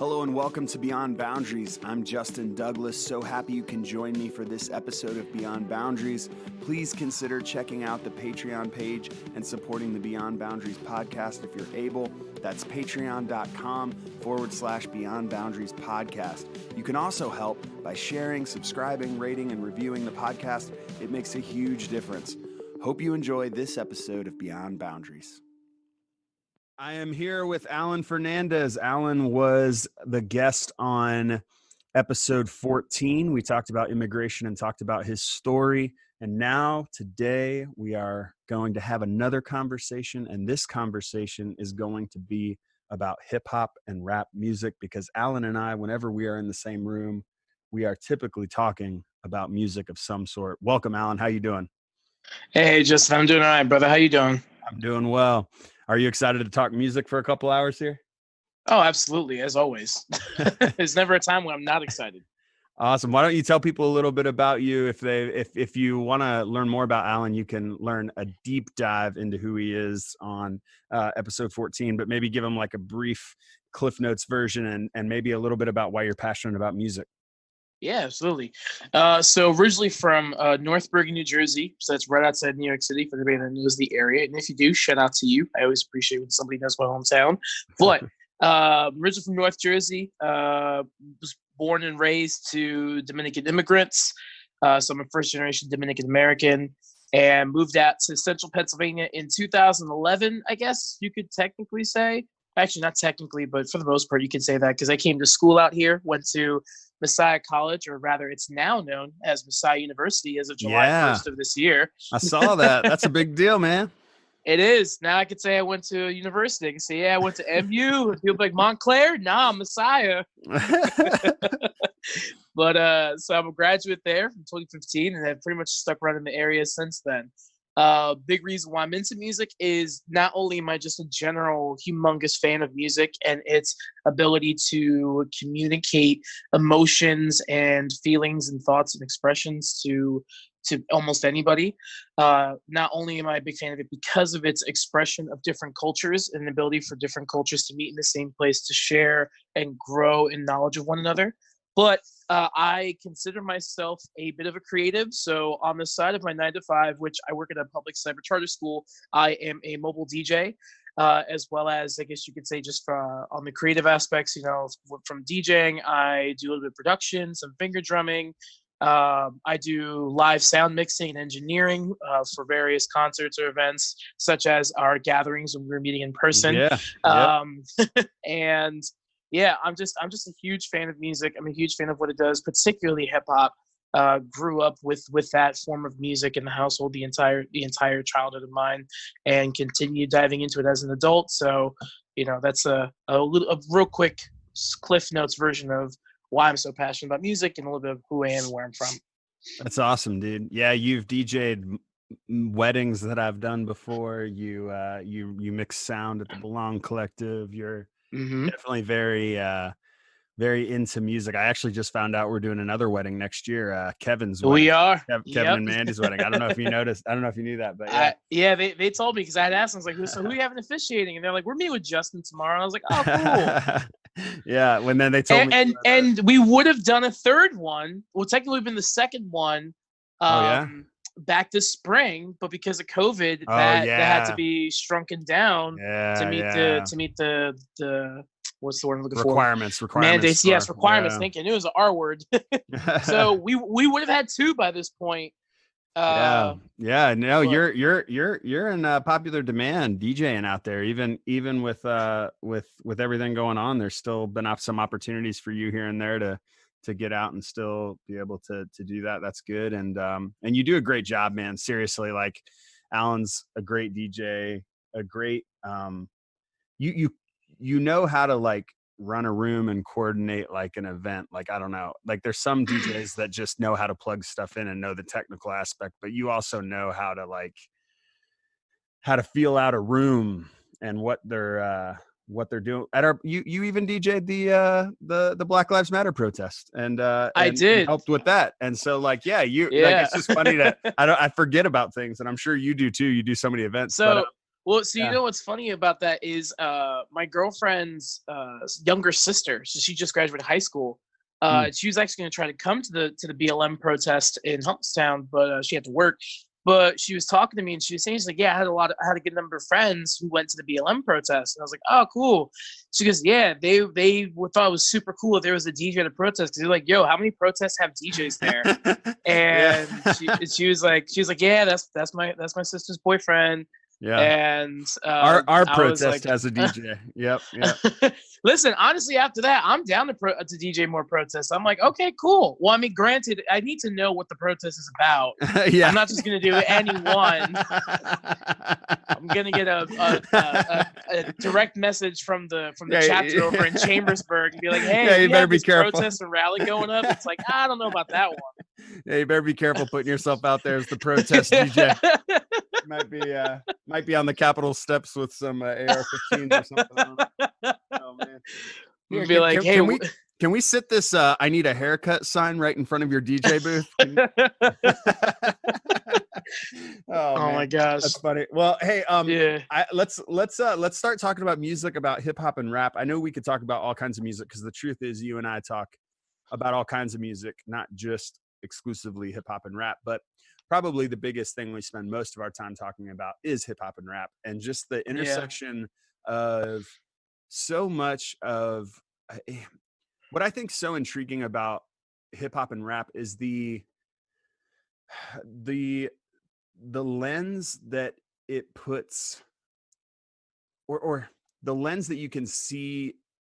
Hello and welcome to Beyond Boundaries. I'm Justin Douglas. So happy you can join me for this episode of Beyond Boundaries. Please consider checking out the Patreon page and supporting the Beyond Boundaries podcast if you're able. That's patreon.com/Beyond Boundaries podcast. You can also help by sharing, subscribing, rating, and reviewing the podcast. It makes a huge difference. Hope you enjoy this episode of Beyond Boundaries. I am here with Alan Fernandez. Alan was the guest on episode 14. We talked about immigration and talked about his story. And now today we are going to have another conversation. And this conversation is going to be about hip hop and rap music, because Alan and I, whenever we are in the same room, we are typically talking about music of some sort. Welcome, Alan. How you doing? Hey, Justin. I'm doing all right, brother. How you doing? I'm doing well. Are you excited to talk music for a couple hours here? Oh, absolutely. As always. There's never a time when I'm not excited. Awesome. Why don't you tell people a little bit about you? If you want to learn more about Alan, you can learn a deep dive into who he is on episode 14, but maybe give him like a brief Cliff Notes version and maybe a little bit about why you're passionate about music. Yeah, absolutely. So originally from North Bergen, New Jersey. So that's right outside New York City for anybody that knows the area. And if you do, shout out to you. I always appreciate when somebody knows my hometown. But originally from North Jersey, was born and raised to Dominican immigrants. So I'm a first generation Dominican American, and moved out to central Pennsylvania in 2011, I guess you could technically say. Actually, not technically, but for the most part, you could say that, because I came to school out here, went to Messiah College, or rather it's now known as Messiah University as of July 1st of this year. I saw that. That's a big deal, man. It is. Now I could say I went to a university. I can say, yeah, I went to MU. People like Montclair? Nah, Messiah. But so I'm a graduate there from 2015, and I've pretty much stuck around in the area since then. Big reason why I'm into music is not only am I just a general humongous fan of music and its ability to communicate emotions and feelings and thoughts and expressions to almost anybody. Not only am I a big fan of it because of its expression of different cultures and the ability for different cultures to meet in the same place to share and grow in knowledge of one another, but I consider myself a bit of a creative. So on the side of my 9 to 5, which I work at a public cyber charter school, I am a mobile DJ, as well as, I guess you could say, just on the creative aspects, from DJing, I do a little bit of production, some finger drumming. I do live sound mixing and engineering for various concerts or events, such as our gatherings when we're meeting in person. Yeah. And yeah, I'm just a huge fan of music. I'm a huge fan of what it does, particularly hip hop. Grew up with that form of music in the household the entire childhood of mine, and continued diving into it as an adult. So, that's a real quick Cliff Notes version of why I'm so passionate about music and a little bit of who I am and where I'm from. That's awesome, dude. Yeah, you've DJ'd weddings that I've done before. You mix sound at the Belong Collective. You're definitely very into music. I actually just found out we're doing another wedding next year. Kevin's wedding. We are. Kevin and Mandy's wedding. I don't know if you noticed. I don't know if you knew that, but yeah. They told me, because I had asked them, I was like, who are you having officiating? And they're like, we're meeting with Justin tomorrow. And I was like, oh, cool. Yeah. When then they told me. And we would have done a third one. Well, technically been the second one. Back this spring, but because of COVID, that had to be shrunken down to meet the what's the word I'm looking for? Requirements. Mandates. Yes, requirements. Thank you. I knew it was an R word. So we would have had 2 by this point. No, you're in popular demand DJing out there. Even with everything going on, there's still been some opportunities for you here and there to get out and still be able to do that. That's good. And you do a great job, man. Seriously, like Alan's a great DJ, a great, you know how to like run a room and coordinate like an event. Like, I don't know, like there's some DJs that just know how to plug stuff in and know the technical aspect, but you also know how to feel out a room and what they're doing at you even DJ'd the Black Lives Matter protest, and I did helped with that. And so like, it's just funny that I forget about things, and I'm sure you do too. You do so many events. So Well, so you Yeah. know what's funny about that is my girlfriend's younger sister. So she just graduated high school. Mm. She was actually going to try to come to the BLM protest in Humpstown, but she had to work. But she was talking to me, and she was saying, she's like, "Yeah, I had a good number of friends who went to the BLM protest." And I was like, "Oh, cool." She goes, "Yeah, they thought it was super cool if there was a DJ at a protest, because they're like, yo, how many protests have DJs there?" Yeah. And she was like, "Yeah, that's my sister's boyfriend." Yeah. And Our I was protest like, has a DJ. Yep. Yep. listen, honestly, after that, I'm down to DJ more protests. I'm like, okay, cool. Well, I mean, granted, I need to know what the protest is about. Yeah. I'm not just gonna do any one. I'm gonna get a direct message from the chapter over in Chambersburg and be like, hey, Yeah, you we better have be this careful. protest and rally going up. It's like, I don't know about that one. Yeah, you better be careful putting yourself out there as the protest DJ. Might be on the Capitol steps with some AR-15s or something. Oh man. Here, Be like, hey, can we sit this I need a haircut sign right in front of your DJ booth? Oh man, my gosh, that's funny. Well, hey, yeah, let's start talking about music, about hip hop and rap. I know we could talk about all kinds of music, because the truth is, you and I talk about all kinds of music, not just exclusively hip hop and rap, but probably the biggest thing we spend most of our time talking about is hip hop and rap, and just the intersection of so much of what I think so intriguing about hip hop and rap is the lens that it puts, or the lens that you can see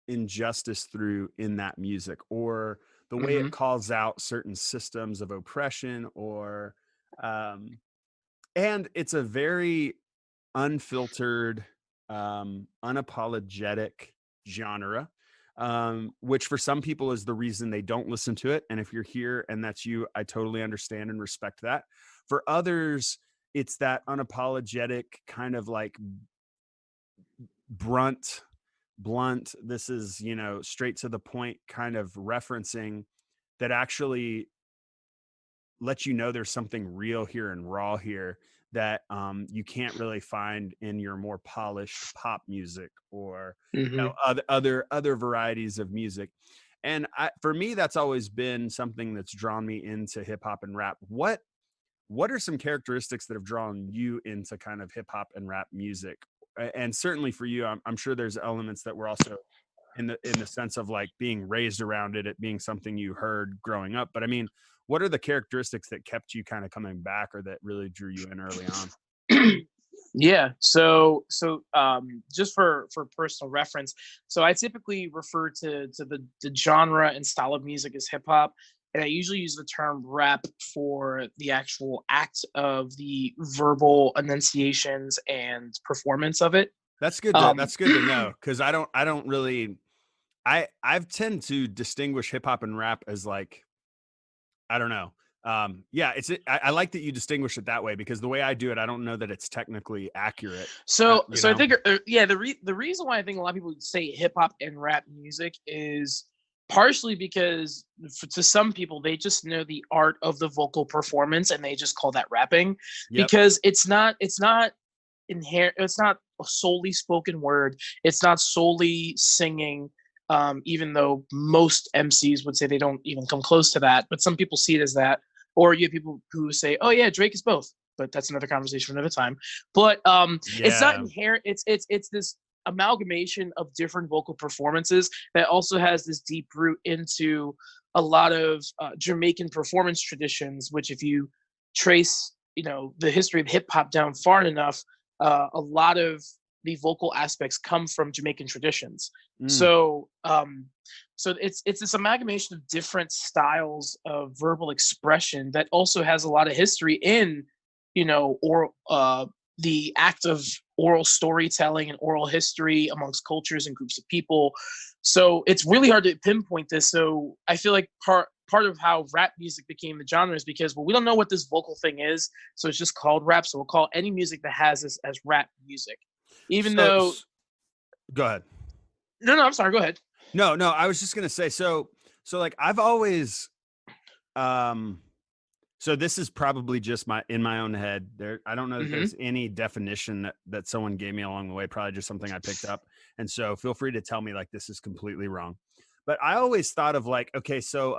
injustice through in that music, or the way it calls out certain systems of oppression, or and it's a very unfiltered, unapologetic genre, which for some people is the reason they don't listen to it. And if you're here and that's you, I totally understand and respect that. For others, it's that unapologetic kind of like blunt, this is, straight to the point kind of referencing that actually lets you know there's something real here and raw here that you can't really find in your more polished pop music, or other varieties of music. And for me, that's always been something that's drawn me into hip hop and rap. What are some characteristics that have drawn you into kind of hip hop and rap music? And certainly for you, I'm sure there's elements that were also in the sense of like being raised around it being something you heard growing up. But I mean, what are the characteristics that kept you kind of coming back, or that really drew you in early on? Yeah. So just for personal reference, so I typically refer to the genre and style of music as hip hop, and I usually use the term rap for the actual act of the verbal enunciations and performance of it. That's good. That's good to know, because I don't really. I've tend to distinguish hip hop and rap as like, I don't know. Yeah, I like that you distinguish it that way, because the way I do it, I don't know that it's technically accurate. So I think the reason why I think a lot of people say hip hop and rap music is partially because to some people they just know the art of the vocal performance and they just call that rapping. Yep. Because it's not inherent, it's not solely spoken word, it's not solely singing. Even though most MCs would say they don't even come close to that, but some people see it as that. Or you have people who say, "Oh yeah, Drake is both," but that's another conversation for another time. But it's not inherent. It's this amalgamation of different vocal performances that also has this deep root into a lot of Jamaican performance traditions. Which, if you trace, the history of hip hop down far enough, a lot of the vocal aspects come from Jamaican traditions. So it's this amalgamation of different styles of verbal expression that also has a lot of history in, or the act of oral storytelling and oral history amongst cultures and groups of people. So it's really hard to pinpoint this. So I feel like part of how rap music became the genre is because, well, we don't know what this vocal thing is, so it's just called rap. So we'll call any music that has this as rap music. Go ahead. No, I'm sorry. Go ahead. No, I was just gonna say, so like I've always, so So this is probably just in my own head. I don't know that Mm-hmm. there's any definition that someone gave me along the way. Probably just something I picked up. And so feel free to tell me like this is completely wrong. But I always thought of like, okay, so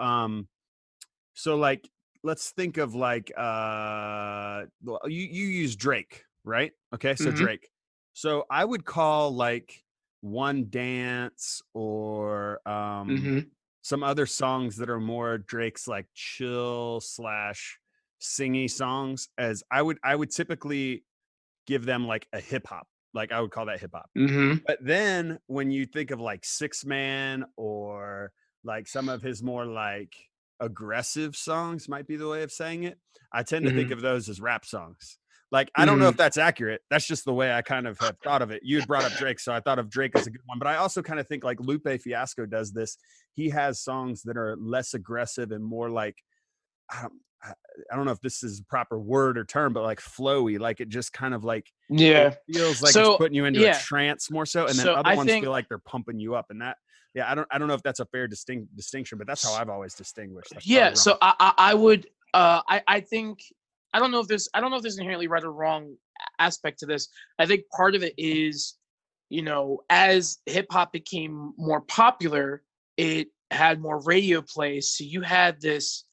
like let's think of like well, you use Drake, right? Okay, so Mm-hmm. Drake. So I would call like One Dance or Mm-hmm. some other songs that are more Drake's like chill slash singy songs as I would typically give them like a hip hop. Like I would call that hip hop. Mm-hmm. But then when you think of like Six Man or like some of his more like aggressive songs might be the way of saying it, I tend to think Mm-hmm. of those as rap songs. Like I don't know Mm-hmm. if that's accurate. That's just the way I kind of have thought of it. You had brought up Drake, so I thought of Drake as a good one. But I also kind of think like Lupe Fiasco does this. He has songs that are less aggressive and more like I don't, I don't know if this is a proper word or term, but like flowy. Like it just kind of like it Yeah. feels like it's So putting you into a yeah. trance more so. And then So other I ones think feel like they're pumping you up. And that, yeah, I don't know if that's a fair distinction, but that's how I've always distinguished. That's yeah. probably wrong. So I would I think I don't know if there's inherently right or wrong aspect to this. I think part of it is, as hip hop became more popular, it had more radio plays. So you had this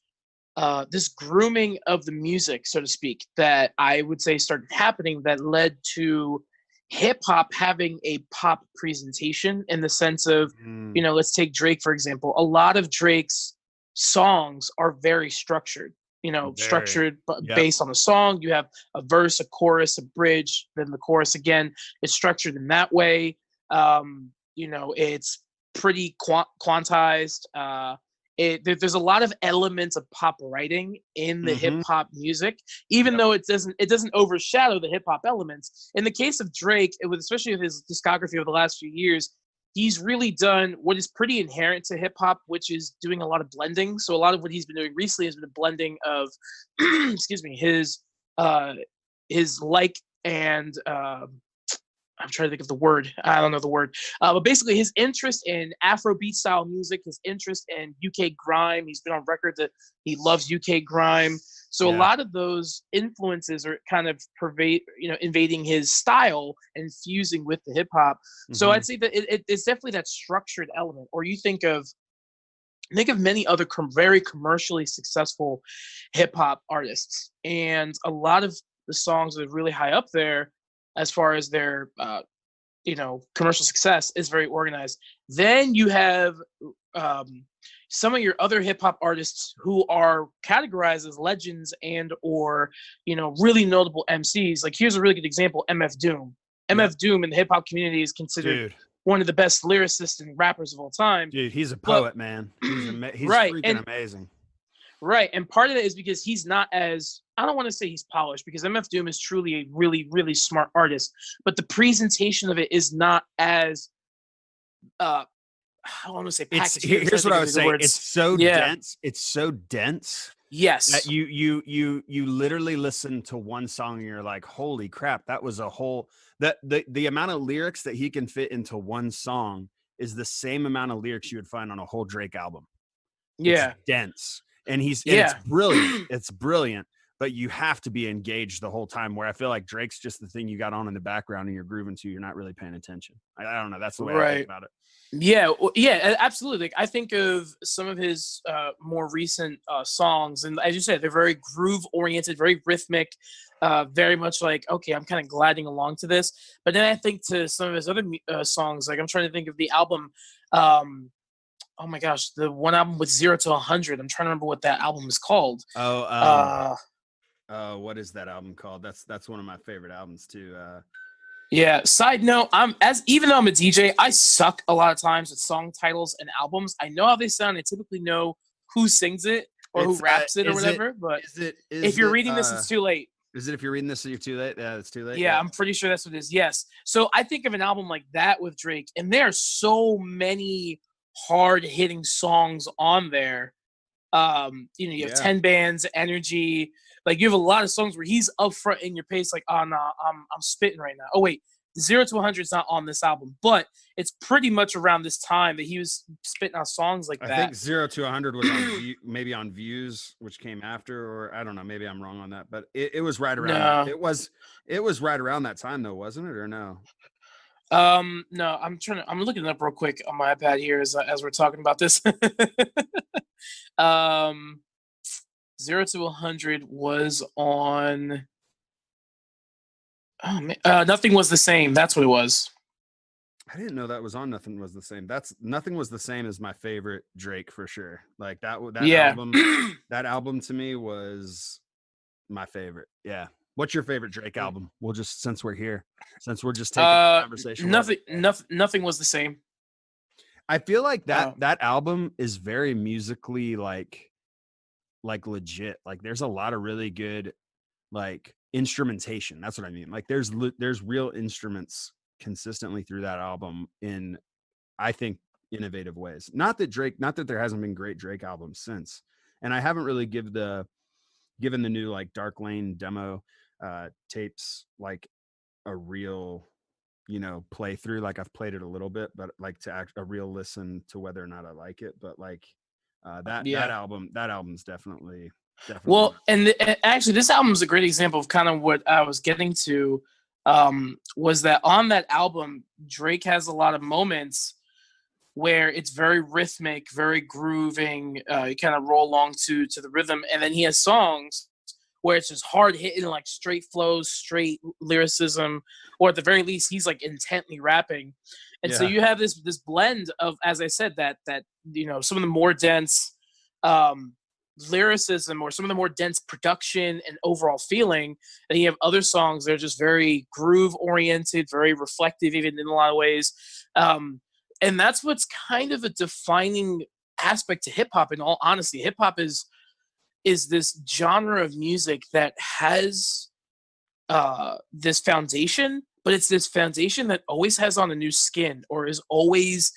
grooming of the music, so to speak, that I would say started happening that led to hip hop having a pop presentation in the sense of, Mm, let's take Drake, for example. A lot of Drake's songs are very structured, very. Yep. based on the song. You have a verse, a chorus, a bridge, then the chorus again. It's structured in that way. It's pretty quantized. There's a lot of elements of pop writing in the hip Mm-hmm. hop music, even Yep. though it doesn't overshadow the hip hop elements. In the case of Drake, especially with his discography over the last few years, he's really done what is pretty inherent to hip hop, which is doing a lot of blending. So a lot of what he's been doing recently has been a blending of, excuse me, his like and I'm trying to think of the word. I don't know the word. But basically, his interest in Afrobeat style music, his interest in UK grime. He's been on record that he loves UK grime. So a Yeah. lot of those influences are kind of invading his style and fusing with the hip hop. So Mm-hmm. I'd say that it's definitely that structured element. Or you think of many other very commercially successful hip hop artists, and a lot of the songs that are really high up there as far as their commercial success is very organized. Then you have some of your other hip hop artists who are categorized as legends and or really notable MCs. Like here's a really good example: MF Doom. Yep. MF Doom in the hip hop community is considered Dude. one of the best lyricists and rappers of all time. Dude, he's a But poet, man. He's right, freaking and amazing. right, and part of it is because he's not as, I don't want to say he's polished, because MF Doom is truly a really, really smart artist, but the presentation of it is not as I don't want to say packaged. Here's what I was saying. It's so Yeah. dense. It's so dense that Yes. you literally listen to one song and you're like, holy crap, that was a whole that the amount of lyrics that he can fit into one song is the same amount of lyrics you would find on a whole Drake album. It's Yeah. dense. And it's Yeah. brilliant. It's brilliant, but you have to be engaged the whole time, where I feel like Drake's just the thing you got on in the background and you're grooving to, you're not really paying attention. I don't know. That's the way I think Right. about it. Yeah, yeah, absolutely. Like, I think of some of his more recent songs, and as you said, they're very groove oriented, very rhythmic, very much like, okay, I'm kind of gliding along to this. But then I think to some of his other songs, like I'm trying to think of the album. Oh my gosh, the one album with 0 to 100. I'm trying to remember what that album is called. Oh, what is that album called? That's one of my favorite albums too. Yeah. Side note, even though I'm a DJ, I suck a lot of times with song titles and albums. I know how they sound. I typically know who sings it or who raps it or whatever. But if you're reading this, it's too late. Is it if you're reading this, you're too late? Yeah, it's too late. Yeah, I'm pretty sure that's what it is. Yes. So I think of an album like that with Drake, and there are so many hard hitting songs on there. You have 10 bands, energy. Like you have a lot of songs where he's up front in your face, like, oh no, I'm spitting right now. Oh wait, 0 to 100 is not on this album, but it's pretty much around this time that he was spitting out songs like that. I think 0 to 100 was on maybe on Views, which came after, or I don't know, maybe I'm wrong on that, but it was right around. No. It was right around that time though, wasn't it, or no? No, I'm looking it up real quick on my iPad here as we're talking about this. 0 to 100 was on. Oh man, Nothing Was the Same. That's what it was. I didn't know that was on Nothing Was the Same. Nothing Was the Same is my favorite Drake for sure. Like that album, that album to me was my favorite. Yeah. What's your favorite Drake album? We'll just, since we're just taking the conversation. Nothing Was the Same. I feel like that album is very musically like legit. Like there's a lot of really good like instrumentation. That's what I mean. Like there's real instruments consistently through that album in, I think, innovative ways. Not that there hasn't been great Drake albums since. And I haven't really given the new like Dark Lane demo tapes like a real, play through. Like I've played it a little bit, but like to a real listen to whether or not I like it. But like that album's definitely. Well, and actually this album is a great example of kind of what I was getting to, was that on that album, Drake has a lot of moments where it's very rhythmic, very grooving. You kind of roll along to the rhythm. And then he has songs where it's just hard hitting, like straight flows, straight lyricism, or at the very least, he's like intently rapping. And so you have this blend of, as I said, that some of the more dense lyricism or some of the more dense production and overall feeling. And you have other songs that are just very groove oriented, very reflective, even in a lot of ways. And that's what's kind of a defining aspect to hip hop. In all honesty, hip hop is this genre of music that has this foundation, but it's this foundation that always has on a new skin or is always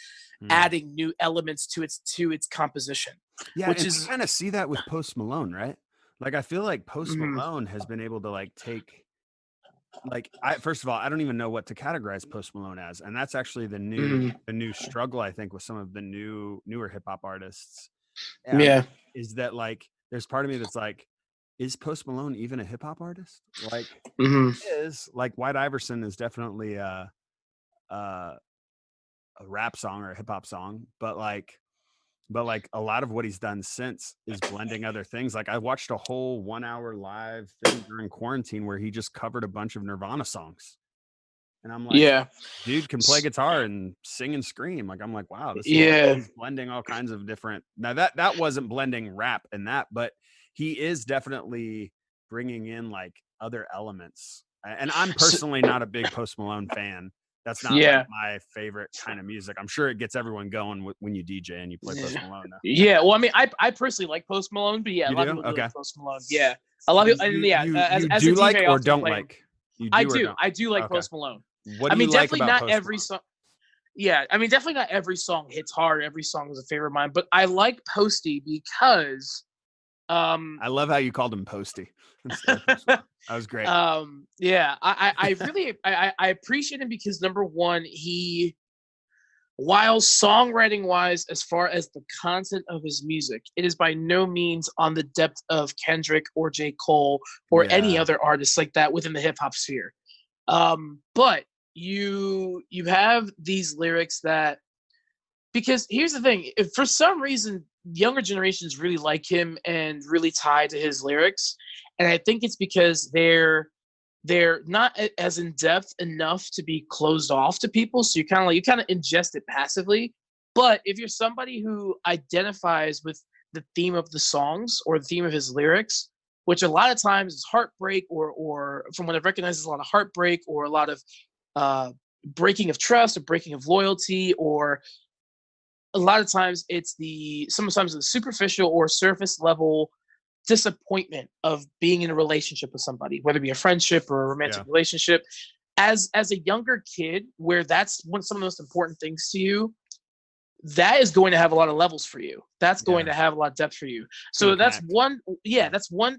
adding new elements to its composition. Yeah, which is kind of see that with Post Malone, right? Like I feel like Post Malone has been able to like take, like, first of all, I don't even know what to categorize Post Malone as, and that's actually the new struggle I think with some of the newer hip hop artists. Is that like there's part of me that's like, is Post Malone even a hip hop artist? Like, he is. Like White Iverson is definitely a rap song or a hip hop song, but like a lot of what he's done since is blending other things. Like I watched a whole 1 hour live thing during quarantine where he just covered a bunch of Nirvana songs. And I'm like, dude can play guitar and sing and scream. Like, I'm like, wow, he's blending all kinds of different. Now that wasn't blending rap and that, but he is definitely bringing in like other elements. And I'm personally not a big Post Malone fan. That's not like my favorite kind of music. I'm sure it gets everyone going when you DJ and you play Post Malone. Though. Yeah, well, I mean, I personally like Post Malone, but a lot of people do like Post Malone. Yeah, a lot of people. As a DJ, like or don't like? I do like Post Malone. What do you like definitely about not Post every Malone? song. Yeah, I mean, definitely not every song hits hard. Every song is a favorite of mine, but I like Posty because. I love how you called him Posty. That was great. I really I appreciate him because number one, while songwriting wise, as far as the content of his music, it is by no means on the depth of Kendrick or J. Cole or any other artists like that within the hip hop sphere. But you have these lyrics that, because here's the thing, if for some reason younger generations really like him and really tied to his lyrics, and I think it's because they're not as in depth enough to be closed off to people, so you kind of ingest it passively. But if you're somebody who identifies with the theme of the songs or the theme of his lyrics, which a lot of times is heartbreak, or from what I've recognized is a lot of heartbreak or a lot of breaking of trust or breaking of loyalty, or a lot of times it's sometimes the superficial or surface level disappointment of being in a relationship with somebody, whether it be a friendship or a romantic relationship. As a younger kid, where that's some of the most important things to you, that is going to have a lot of levels for you. That's going to have a lot of depth for you. So that's one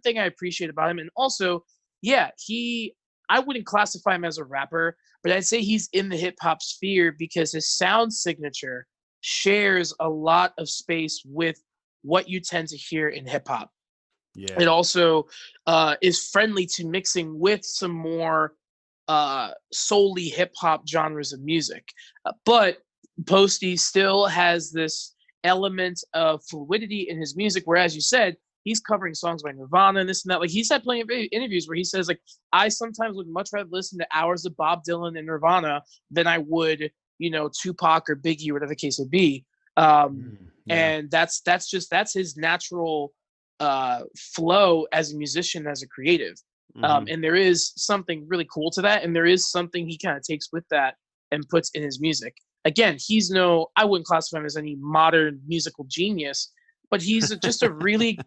thing I appreciate about him. And also, he I wouldn't classify him as a rapper, but I'd say he's in the hip hop sphere because his sound signature shares a lot of space with what you tend to hear in hip hop. Yeah. It also is friendly to mixing with some more solely hip hop genres of music. But Posty still has this element of fluidity in his music, where, as you said, he's covering songs by Nirvana and this and that. Like, he's had plenty of interviews where he says, like, I sometimes would much rather listen to hours of Bob Dylan and Nirvana than I would, Tupac or Biggie or whatever the case would be. And that's his natural flow as a musician, as a creative. And there is something really cool to that, and there is something he kind of takes with that and puts in his music. Again, I wouldn't classify him as any modern musical genius, but he's just a really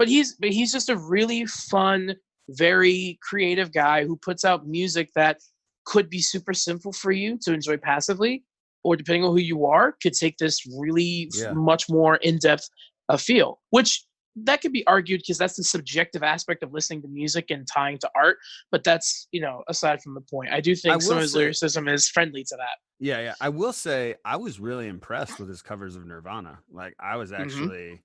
he's just a really fun, very creative guy who puts out music that could be super simple for you to enjoy passively, or depending on who you are, could take this really much more in-depth feel, which that could be argued because that's the subjective aspect of listening to music and tying to art. But that's, aside from the point. I do think some of his lyricism is friendly to that. Yeah. I will say I was really impressed with his covers of Nirvana. Like, I was actually,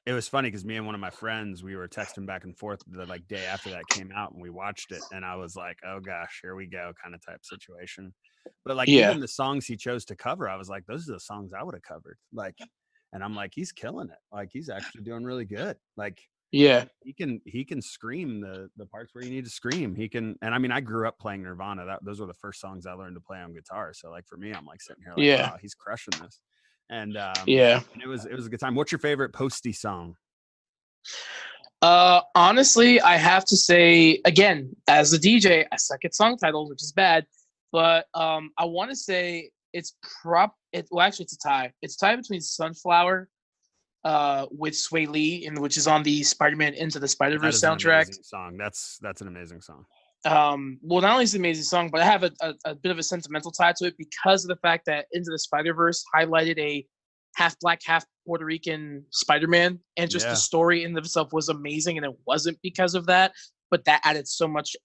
it was funny because me and one of my friends, we were texting back and forth the day after that came out, and we watched it, and I was like, oh gosh, here we go, kind of type situation. But even the songs he chose to cover, I was like, those are the songs I would have covered. And I'm like, he's killing it. Like, he's actually doing really good. Like, he can scream the parts where you need to scream. He can, and I mean, I grew up playing Nirvana. Those were the first songs I learned to play on guitar. So like, for me, I'm like sitting here like, wow, he's crushing this. And and it was a good time. What's your favorite Posty song? Honestly, I have to say, again, as a DJ, I suck at song titles, which is bad. But I want to say it's actually it's a tie. It's a tie between Sunflower with Sway Lee, which is on the Spider-Man Into the Spider-Verse soundtrack. Song. That's an amazing song. Well, not only is it an amazing song, but I have a bit of a sentimental tie to it because of the fact that Into the Spider-Verse highlighted a half black, half Puerto Rican Spider-Man, and just the story in itself was amazing, and it wasn't because of that, but that added so much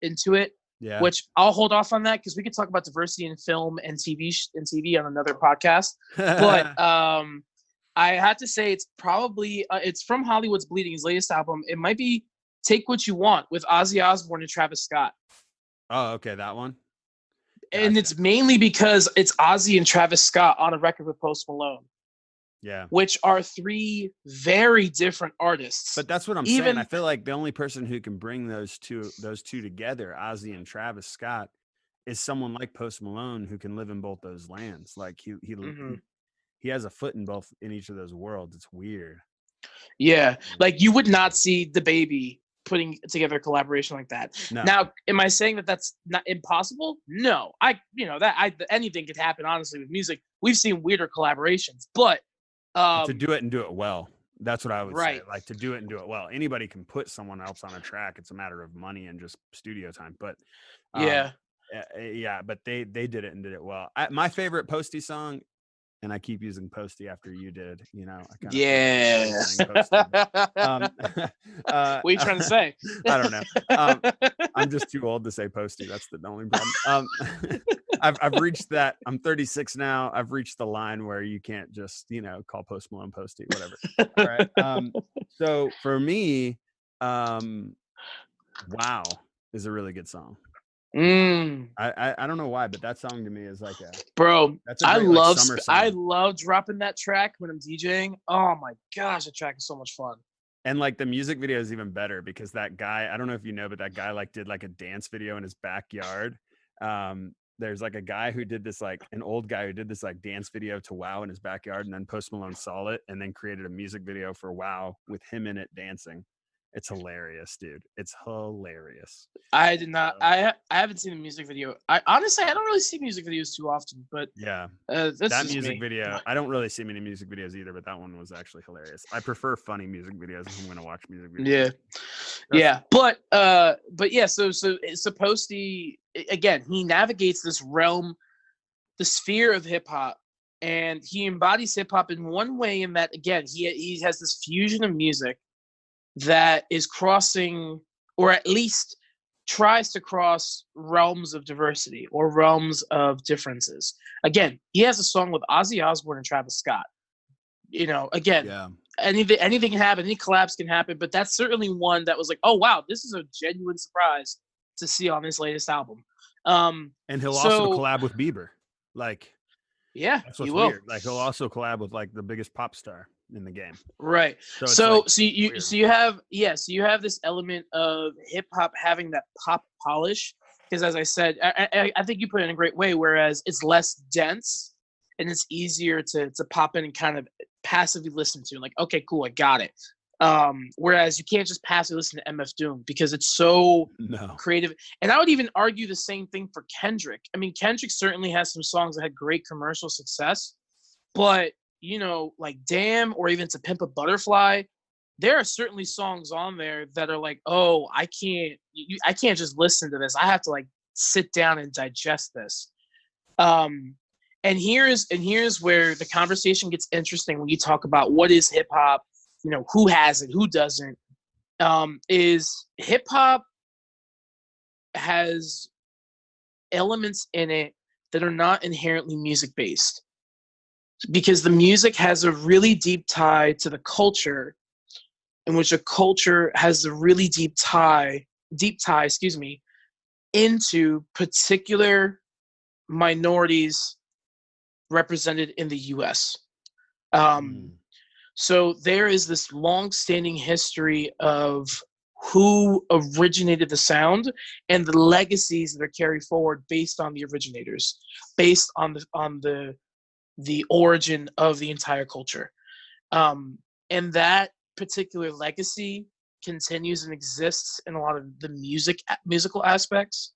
into it. Yeah. Which I'll hold off on that because we could talk about diversity in film and TV on another podcast. But I had to say it's probably it's from Hollywood's Bleeding, his latest album. It might be Take What You Want with Ozzy Osbourne and Travis Scott. Oh, okay, that one. Gotcha. And it's mainly because it's Ozzy and Travis Scott on a record with Post Malone. Yeah. Which are three very different artists. But that's what I'm saying. I feel like the only person who can bring those two together, Ozzy and Travis Scott, is someone like Post Malone who can live in both those lands. Like he has a foot in each of those worlds. It's weird. Yeah. Like, you would not see DaBaby putting together a collaboration like that. No. Now, am I saying that that's not impossible? No. Anything could happen, honestly, with music. We've seen weirder collaborations, but to do it and do it well. That's what I would say. Like, to do it and do it well. Anybody can put someone else on a track. It's a matter of money and just studio time. But but they did it and did it well. My favorite Posty song, and I keep using Posty after you did, what are you trying to say? I don't know. I'm just too old to say Posty. That's the only problem. I've reached that. I'm 36 now. I've reached the line where you can't just, call Post Malone Posty, whatever. All right. So for me, Wow is a really good song. I don't know why, but that song to me is like I love dropping that track when I'm DJing. Oh my gosh, that track is so much fun. And like the music video is even better because that guy, I don't know if you know, but that guy did a dance video in his backyard. There's a guy who did this, an old guy who did this dance video to Wow in his backyard, and then Post Malone saw it and then created a music video for Wow with him in it dancing. It's hilarious, dude. It's hilarious. I did not. I haven't seen the music video. I honestly don't really see music videos too often. But yeah, that music video. I don't really see many music videos either. But that one was actually hilarious. I prefer funny music videos if I'm going to watch music videos. Yeah. But yeah. So it's supposed to. Again, he navigates this realm, the sphere of hip hop, and he embodies hip hop in one way. In that, again, he has this fusion of music that is crossing, or at least tries to cross realms of diversity or realms of differences. Again, he has a song with Ozzy Osbourne and Travis Scott. Again, Yeah. anything can happen, any collabs can happen, but that's certainly one that was like, oh wow, this is a genuine surprise to see on his latest album. And he'll also collab with Bieber. Like, yeah, that's what's he will. weird. Like, he'll also collab with like the biggest pop star in the game. Right. So you have this element of hip hop having that pop polish, because as I said, I think you put it in a great way. Whereas it's less dense and it's easier to pop in and kind of passively listen to. Like, okay, cool, I got it. Whereas you can't just passively listen to MF Doom because it's so creative. And I would even argue the same thing for Kendrick. I mean, Kendrick certainly has some songs that had great commercial success, but like Damn or even To Pimp a Butterfly, there are certainly songs on there that are like, oh, I can't just listen to this. I have to like sit down and digest this. And here's where the conversation gets interesting when you talk about what is hip hop, who has it, who doesn't. Is hip hop has elements in it that are not inherently music based, because the music has a really deep tie to the culture, in which a culture has a really deep tie, into particular minorities represented in the US. So there is this long-standing history of who originated the sound and the legacies that are carried forward based on the originators, based on the origin of the entire culture. And that particular legacy continues and exists in a lot of the musical aspects.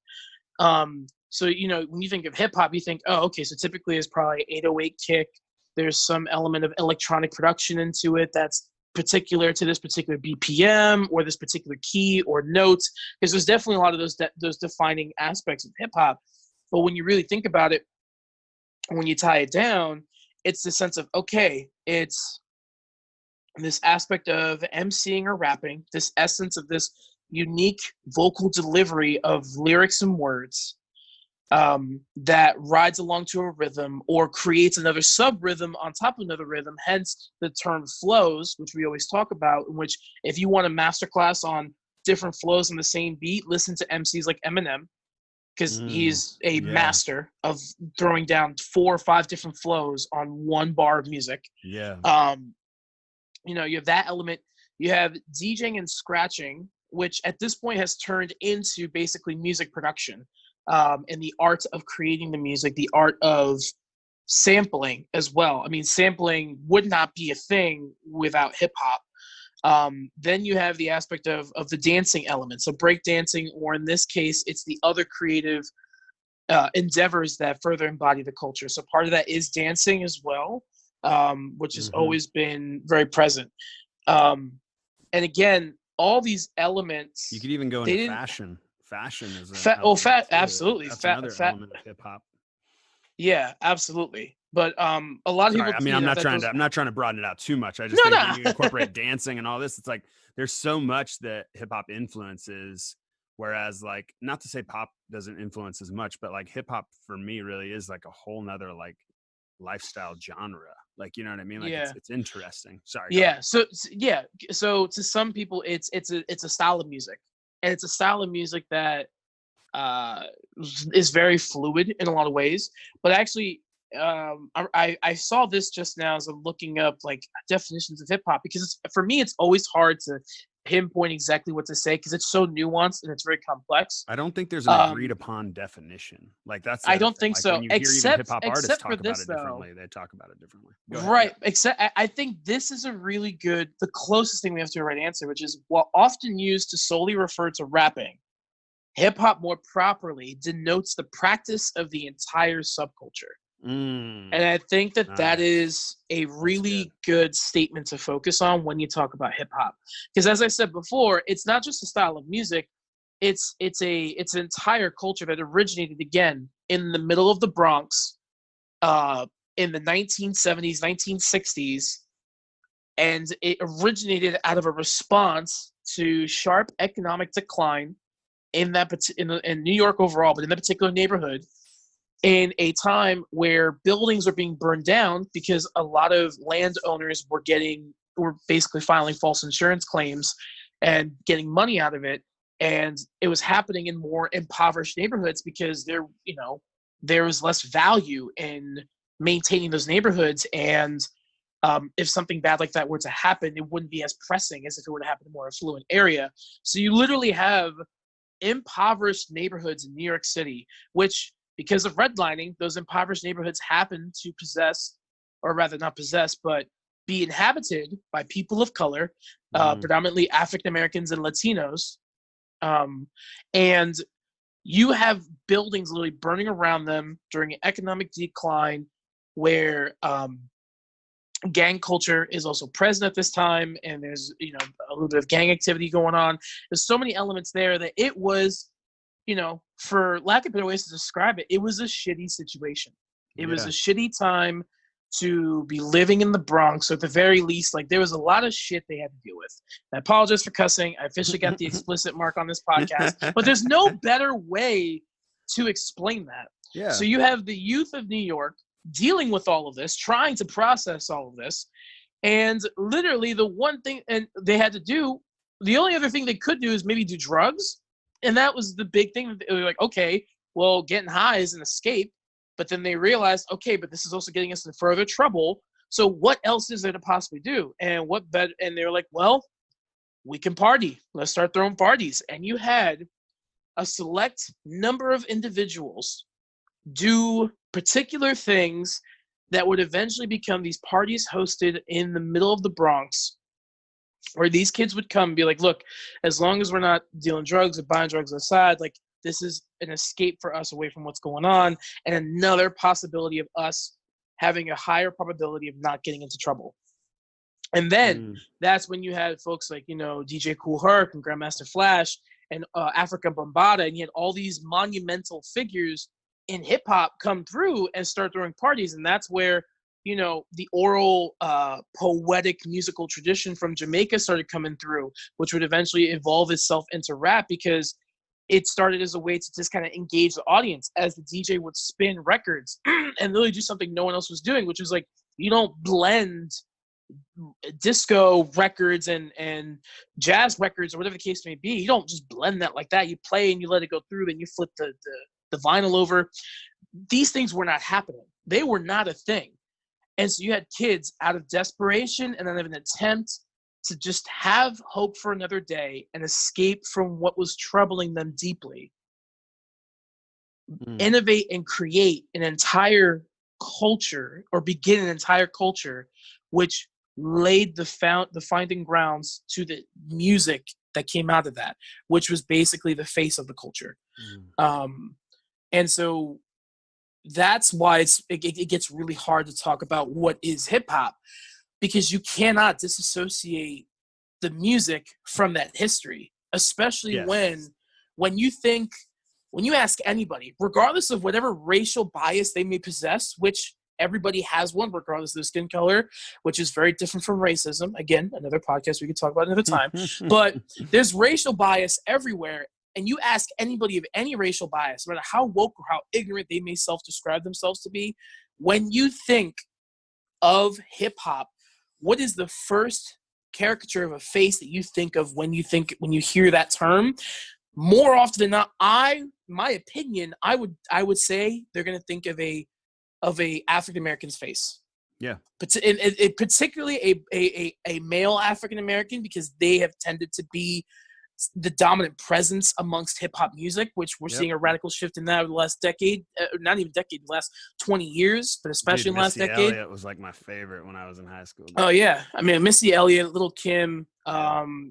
So, when you think of hip hop, you think, oh, okay, so typically it's probably 808 kick. There's some element of electronic production into it that's particular to this particular BPM or this particular key or notes, because there's definitely a lot of those defining aspects of hip hop. But when you really think about it, when you tie it down, it's the sense of, okay, it's this aspect of emceeing or rapping, this essence of this unique vocal delivery of lyrics and words that rides along to a rhythm or creates another sub-rhythm on top of another rhythm, hence the term flows, which we always talk about, in which if you want a masterclass on different flows in the same beat, listen to MCs like Eminem, because he's a master of throwing down 4 or 5 different flows on one bar of music. Yeah. You have that element. You have DJing and scratching, which at this point has turned into basically music production, and the art of creating the music, the art of sampling as well. I mean, sampling would not be a thing without hip hop. Then you have the aspect of the dancing element. So break dancing, or in this case, it's the other creative endeavors that further embody the culture. So part of that is dancing as well, which has always been very present. And again, all these elements. You could even go into fashion. Fashion is absolutely. That's another element of hip hop. Yeah, absolutely. But a lot of people. I mean, I'm not trying to broaden it out too much. I just think when you incorporate dancing and all this, it's like there's so much that hip hop influences. Whereas, like, not to say pop doesn't influence as much, but like hip hop for me really is like a whole nother like lifestyle genre. Like, you know what I mean? Like, it's interesting. Sorry. Yeah. So to some people, it's a style of music. And it's a style of music that is very fluid in a lot of ways. But actually, I saw this just now as I'm looking up like definitions of hip hop, because for me, it's always hard to pinpoint exactly what to say because it's so nuanced and it's very complex. I don't think there's an agreed upon definition. Like that's. I don't think so. When you hear hip hop artists talk about it differently, they talk about it differently. Right. Except I think this is a really good, the closest thing we have to a right answer, which is while often used to solely refer to rapping, hip hop more properly denotes the practice of the entire subculture. And I think that is a really good statement to focus on when you talk about hip hop, because as I said before, it's not just a style of music; it's an entire culture that originated again in the middle of the Bronx, in the 1970s, 1960s, and it originated out of a response to sharp economic decline in New York overall, but in that particular neighborhood, in a time where buildings are being burned down because a lot of landowners were basically filing false insurance claims and getting money out of it. And it was happening in more impoverished neighborhoods because there was less value in maintaining those neighborhoods. And if something bad like that were to happen, it wouldn't be as pressing as if it were to happen in a more affluent area. So you literally have impoverished neighborhoods in New York City, which, because of redlining, those impoverished neighborhoods happen to possess, or rather not possess, but be inhabited by people of color, predominantly African Americans and Latinos. And you have buildings literally burning around them during an economic decline where gang culture is also present at this time, and there's a little bit of gang activity going on. There's so many elements there that it was, for lack of better ways to describe it, it was a shitty situation. It was a shitty time to be living in the Bronx. So at the very least, like, there was a lot of shit they had to deal with. I apologize for cussing. I officially got the explicit mark on this podcast, but there's no better way to explain that. Yeah. So you have the youth of New York dealing with all of this, trying to process all of this, and literally the one thing they had to do, the only other thing they could do is maybe do drugs, and that was the big thing. They were like, okay, well, getting high is an escape, but then they realized, okay, but this is also getting us into further trouble, so what else is there to possibly do? And what better? And they were like, well, we can party. Let's start throwing parties. And you had a select number of individuals do particular things that would eventually become these parties hosted in the middle of the Bronx, where these kids would come and be like, look, as long as we're not dealing drugs or buying drugs outside, like, this is an escape for us away from what's going on, and another possibility of us having a higher probability of not getting into trouble. And then that's when you had folks like, DJ Kool Herc and Grandmaster Flash and Africa Bambaataa, and you had all these monumental figures in hip hop come through and start throwing parties. And that's where, the oral, poetic musical tradition from Jamaica started coming through, which would eventually evolve itself into rap, because it started as a way to just kind of engage the audience as the DJ would spin records and really do something no one else was doing, which was like, you don't blend disco records and jazz records or whatever the case may be. You don't just blend that like that. You play and you let it go through, then you flip the vinyl over. These things were not happening. They were not a thing. And so you had kids out of desperation and out of an attempt to just have hope for another day and escape from what was troubling them deeply, innovate and create an entire culture, or begin an entire culture, which laid the finding grounds to the music that came out of that, which was basically the face of the culture. And so that's why it gets really hard to talk about what is hip hop, because you cannot disassociate the music from that history, especially when you ask anybody, regardless of whatever racial bias they may possess, which everybody has one, regardless of their skin color, which is very different from racism. Again, another podcast we could talk about another time. But there's racial bias everywhere. And you ask anybody of any racial bias, no matter how woke or how ignorant they may self-describe themselves to be, when you think of hip-hop, what is the first caricature of a face that you think of when you hear that term? More often than not, my opinion, I would say they're going to think of a African American's face. Yeah. But particularly a male African American, because they have tended to be the dominant presence amongst hip hop music, which we're seeing a radical shift in that over the last decade, not even decade, the last 20 years, but especially in the last decade. Elliott was like my favorite when I was in high school. Oh yeah. I mean, Missy Elliott, Little Kim,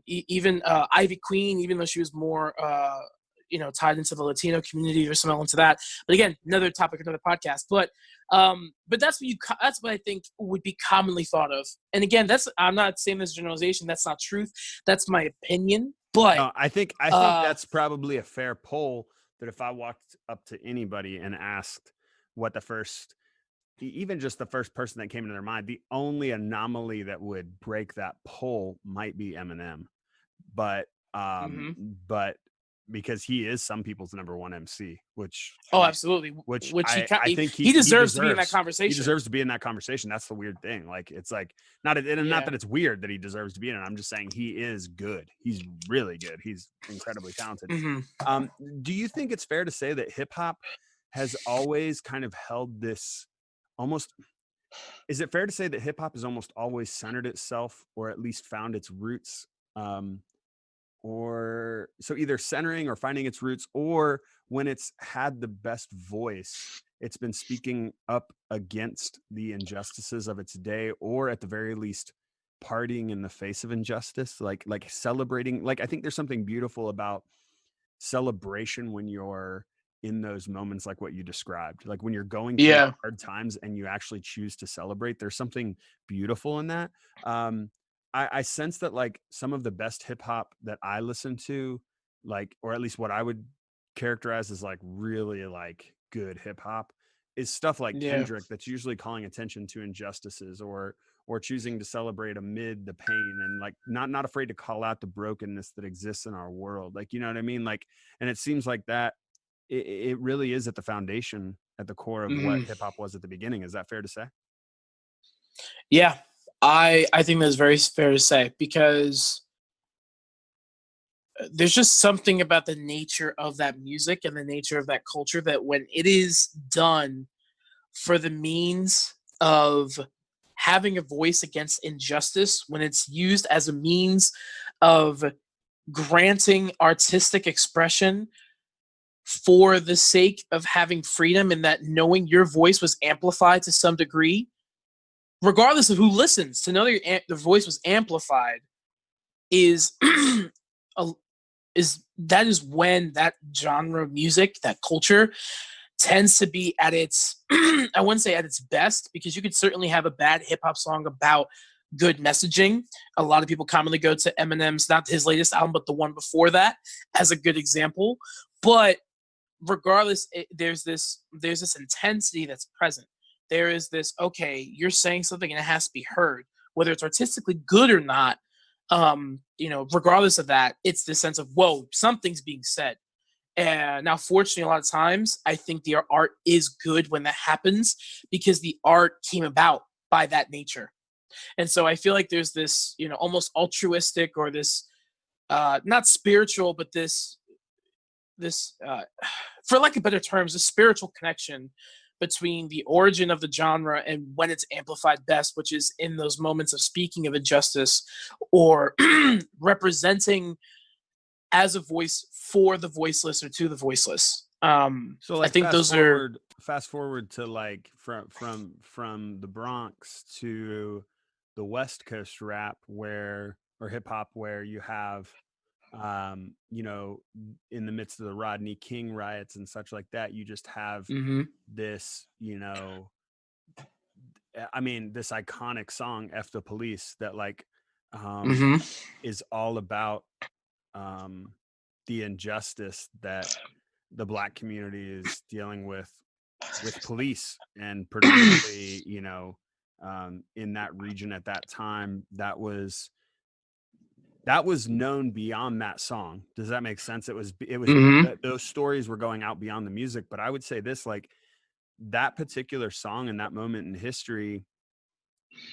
even Ivy Queen, even though she was more, tied into the Latino community or something into that. But again, another topic, another podcast. But that's what I think would be commonly thought of. And again, I'm not saying this generalization. That's not truth. That's my opinion. But no, I think that's probably a fair poll, that if I walked up to anybody and asked what even just the first person that came into their mind, the only anomaly that would break that poll might be Eminem. But because he is some people's number one MC, which absolutely. which he I think he deserves to be in that He conversation. deserves to be in that conversation. That's the weird thing. Like, it's like not that it's weird that he deserves to be in it. I'm just saying he is good. He's really good. He's incredibly talented. Do you think it's fair to say that hip hop has always kind of held this almost? Is it fair to say that hip hop has almost always centered itself, or at least found its roots? Or so either centering or finding its roots, or when it's had the best voice, it's been speaking up against the injustices of its day, or at the very least partying in the face of injustice, like celebrating. Like, I think there's something beautiful about celebration when you're in those moments, like what you described, like when you're going through hard times and you actually choose to celebrate. There's something beautiful in that. I sense that like some of the best hip hop that I listen to, like, or at least what I would characterize as like really like good hip hop, is stuff like Kendrick, that's usually calling attention to injustices, or choosing to celebrate amid the pain, and like not afraid to call out the brokenness that exists in our world. Like, you know what I mean? Like, and it seems like that it really is at the foundation, at the core of what hip hop was at the beginning. Is that fair to say? Yeah, I think that's very fair to say, because there's just something about the nature of that music and the nature of that culture that when it is done for the means of having a voice against injustice, when it's used as a means of granting artistic expression for the sake of having freedom, and that knowing your voice was amplified to some degree, regardless of who listens, to know that the voice was amplified is that is when that genre of music, that culture, tends to be at its I wouldn't say at its best, because you could certainly have a bad hip hop song about good messaging. A lot of people commonly go to Eminem's, not his latest album, but the one before that, as a good example. But regardless, there's this intensity that's present. There is this, okay, you're saying something and it has to be heard, whether it's artistically good or not. Regardless of that, it's this sense of, whoa, something's being said. And now, fortunately, a lot of times, I think the art is good when that happens, because the art came about by that nature. And so I feel like there's this, almost altruistic, or this, not spiritual, but this, for lack of better terms, a spiritual connection between the origin of the genre and when it's amplified best, which is in those moments of speaking of injustice, or representing as a voice for the voiceless, or to the voiceless. So like, I think fast forward to like from the Bronx to the West Coast rap, or hip hop, where you have in the midst of the Rodney King riots and such like that, you just have this, this iconic song, F the Police, that like is all about the injustice that the Black community is dealing with police, and predominantly, in that region at that time, that was known beyond that song. Does that make sense? It was those stories were going out beyond the music. But I would say this, like, that particular song in that moment in history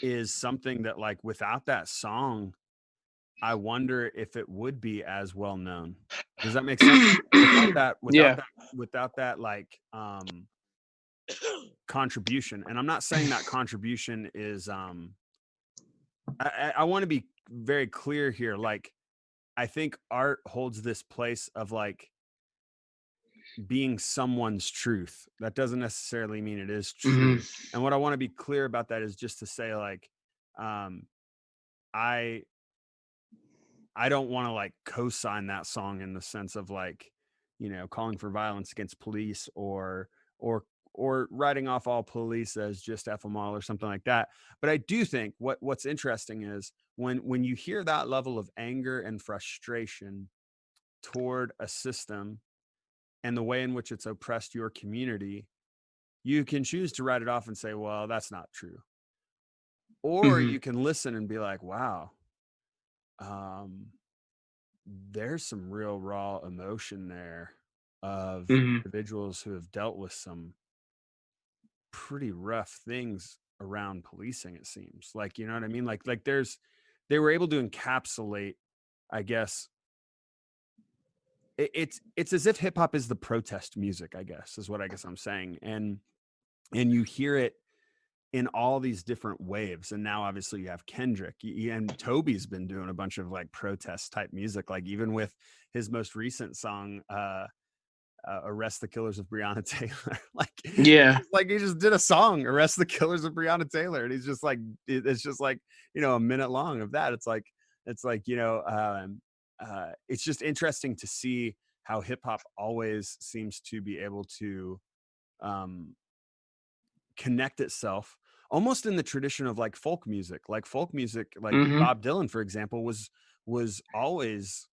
is something that, like, without that song, I wonder if it would be as well known. Does that make sense? Without that, like, contribution. And I'm not saying that contribution is, I want to be very clear here. Like, I think art holds this place of like being someone's truth. That doesn't necessarily mean it is true. And what I want to be clear about that is just to say, like, I don't want to like co-sign that song in the sense of like, calling for violence against police, or writing off all police as just F them all or something like that. But I do think what's interesting is when you hear that level of anger and frustration toward a system and the way in which it's oppressed your community, you can choose to write it off and say, well, that's not true. Or you can listen and be like, wow, there's some real raw emotion there of Mm-hmm. individuals who have dealt with some pretty rough things around policing, it seems. Like, you know what I mean? Like they were able to encapsulate, I guess, it's as if hip hop is the protest music, I guess, is what I guess I'm saying. And you hear it in all these different waves. And now obviously you have Kendrick, and Toby's been doing a bunch of like protest type music, like even with his most recent song, Arrest the Killers of Breonna Taylor. Yeah. Like he just did a song, Arrest the Killers of Breonna Taylor. And he's just like, it's just like, you know, a minute long of that. It's like, you know, it's just interesting to see how hip hop always seems to be able to connect itself almost in the tradition of like folk music. Like Mm-hmm. Bob Dylan, for example, was always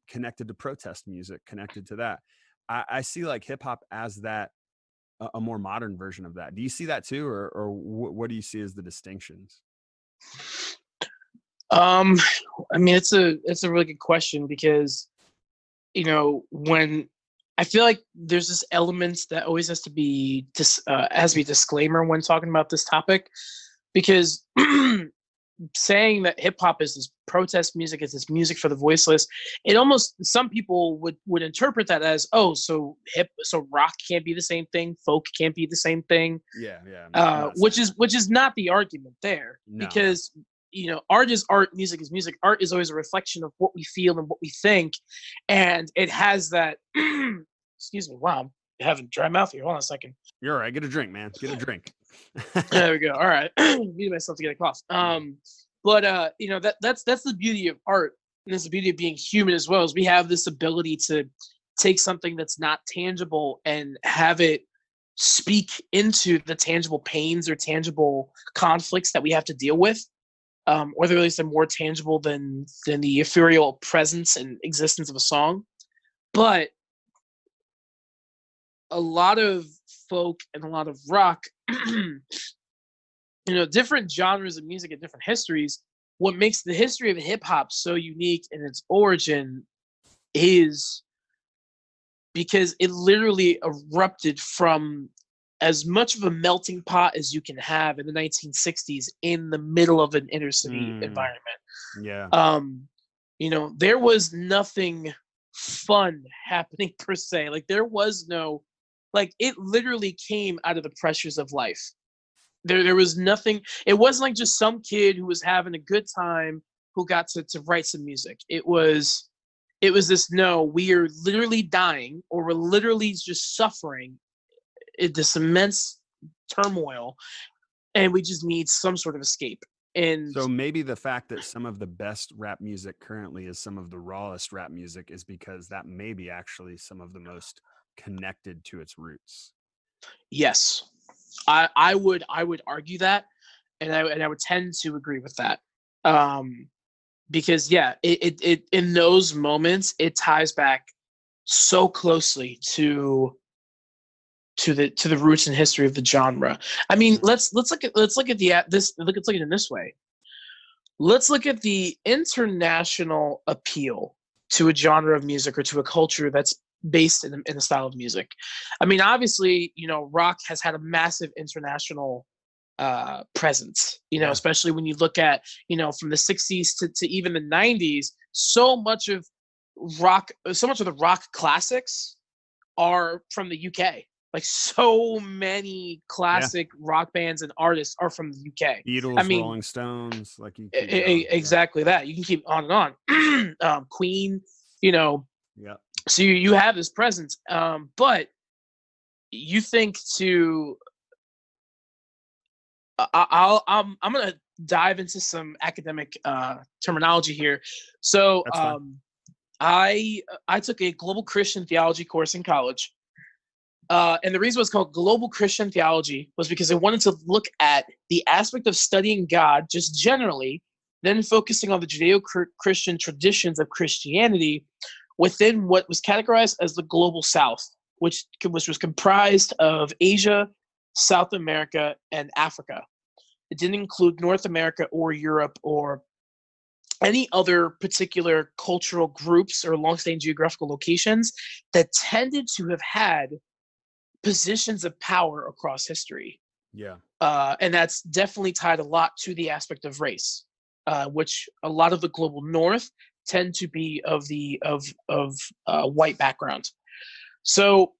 connected to protest music, connected to that. I see like hip hop as that, a more modern version of that. Do you see that too, or what do you see as the distinctions? I mean, it's a really good question, because, you know, when I feel like there's this element that always has to be disclaimer when talking about this topic, because saying that hip hop is this protest music, is this music for the voiceless, it almost, some people would interpret that as, oh, so rock can't be the same thing, folk can't be the same thing. Yeah. Which is not the argument there. No. Because, you know, art is art, music is music. Art is always a reflection of what we feel and what we think, and it has that. Excuse me. Wow, I'm having dry mouth here. Hold on a second. You're all right. Get a drink, man. Get a drink. There we go. All right. Muted myself to get a cough. But you know, that's the beauty of art, and that's the beauty of being human as well, is we have this ability to take something that's not tangible and have it speak into the tangible pains or tangible conflicts that we have to deal with, or at least they're more tangible than the ethereal presence and existence of a song. But a lot of folk and a lot of rock, you know, different genres of music and different histories. What makes the history of hip hop so unique in its origin is because it literally erupted from as much of a melting pot as you can have in the 1960s in the middle of an inner city environment. Yeah. You know, there was nothing fun happening per se. Like, there was no, like, it literally came out of the pressures of life. There was nothing. It wasn't like just some kid who was having a good time who got to write some music. It was this, no, we are literally dying, or we're literally just suffering this immense turmoil, and we just need some sort of escape. And so maybe the fact that some of the best rap music currently is some of the rawest rap music is because that may be actually some of the most connected to its roots. yes, I would argue that, and I would tend to agree with that. Because yeah, it in those moments it ties back so closely to the roots and history of the genre. I mean, let's look at this. Let's look at it in this way. Let's look at the international appeal to a genre of music or to a culture that's based in a style of music. I mean, obviously, you know, rock has had a massive international presence, you know, especially when you look at, you know, from the 60s to even the 90s, so much of the rock classics are from the UK. Like, so many classic rock bands and artists are from the UK. Beatles, I mean, Rolling Stones, like you exactly that. You can keep on and on. Queen, you know. Yeah. So you have this presence, but you think to. I'm gonna dive into some academic terminology here. So I took a global Christian theology course in college. And the reason it was called Global Christian Theology was because I wanted to look at the aspect of studying God just generally, then focusing on the Judeo-Christian traditions of Christianity within what was categorized as the Global South, which was comprised of Asia, South America, and Africa. It didn't include North America or Europe or any other particular cultural groups or long-standing geographical locations that tended to have had positions of power across history. Yeah. And that's definitely tied a lot to the aspect of race, which a lot of the global north tend to be of white background. So,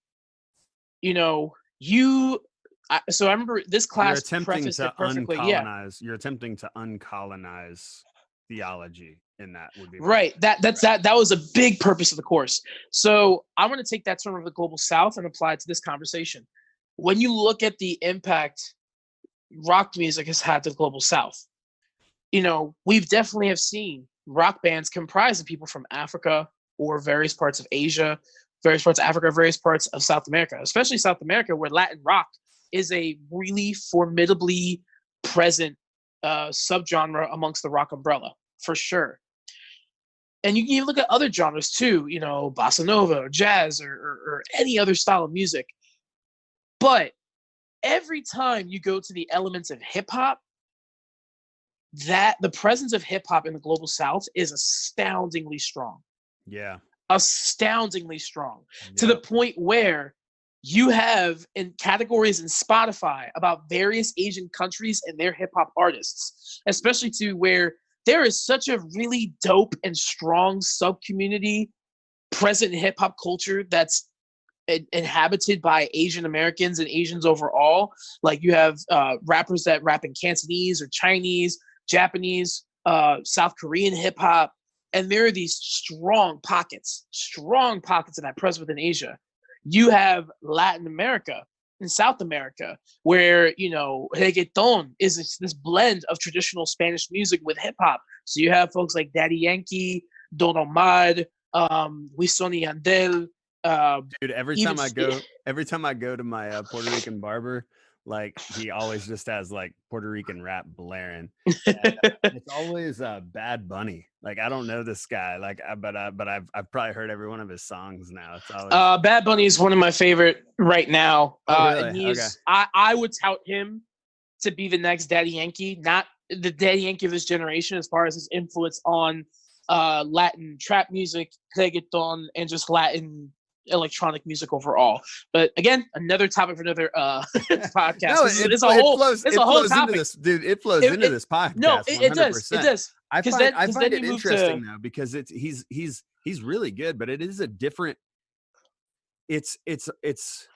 so I remember this class prefaced it perfectly. You're attempting to uncolonize theology in that would be right. That was a big purpose of the course. So I want to take that term of the global south and apply it to this conversation. When you look at the impact rock music has had to the global south, we've definitely have seen rock bands comprised of people from Africa or various parts of Asia, various parts of Africa, various parts of South America, especially South America, where Latin rock is a really formidably present subgenre amongst the rock umbrella, for sure. And you can even look at other genres too, bossa nova or jazz or any other style of music. But every time you go to the elements of hip hop, that the presence of hip hop in the global south is astoundingly strong. Yeah. Astoundingly strong. To the point where you have in categories in Spotify about various Asian countries and their hip hop artists, especially to where there is such a really dope and strong sub community present in hip hop culture that's inhabited by Asian Americans and Asians overall. Like you have rappers that rap in Cantonese or Chinese, Japanese, South Korean hip hop. And there are these strong pockets of that present within Asia. You have Latin America and South America, where, reggaeton is this blend of traditional Spanish music with hip hop. So you have folks like Daddy Yankee, Don Omar, Wisin y Yandel. Dude, every time I go to my Puerto Rican barber, like he always just has like Puerto Rican rap blaring. It's always Bad Bunny. Like I don't know this guy, like but I've probably heard every one of his songs now. It's always Bad Bunny is one of my favorite right now. Really? And he's I would tout him to be the next Daddy Yankee, not the Daddy Yankee of his generation as far as his influence on Latin trap music, reggaeton, and just Latin electronic music overall. But again, another topic for another podcast. No, it's a whole topic. Into this, dude. It flows into this podcast. No, it does. It does. I find it interesting though, because he's really good, but it is a different. It's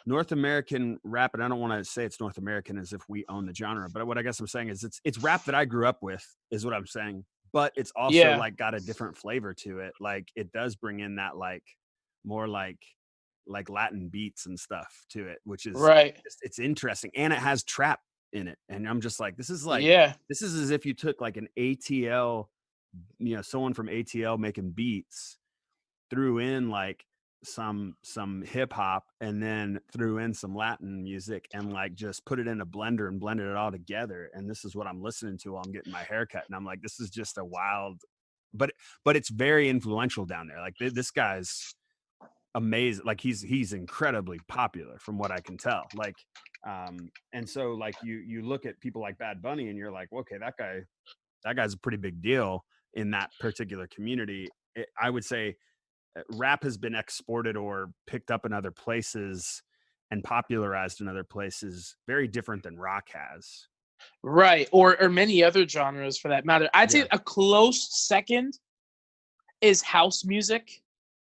North American rap, and I don't want to say it's North American as if we own the genre, but what I guess I'm saying is it's rap that I grew up with, is what I'm saying. But it's also like got a different flavor to it. Like it does bring in that like more like Latin beats and stuff to it, which is right. It's interesting, and it has trap in it, and I'm just like, this is as if you took like an ATL, someone from ATL making beats, threw in like some hip hop, and then threw in some Latin music, and like just put it in a blender and blended it all together. And this is what I'm listening to while I'm getting my haircut, and I'm like, this is just a wild, but it's very influential down there. Like this guy's amazing. Like he's incredibly popular from what I can tell. Like and so like you look at people like Bad Bunny and you're like, okay, that guy's a pretty big deal in that particular community. I would say rap has been exported or picked up in other places and popularized in other places very different than rock has. Right. Or many other genres for that matter. I'd say a close second is house music.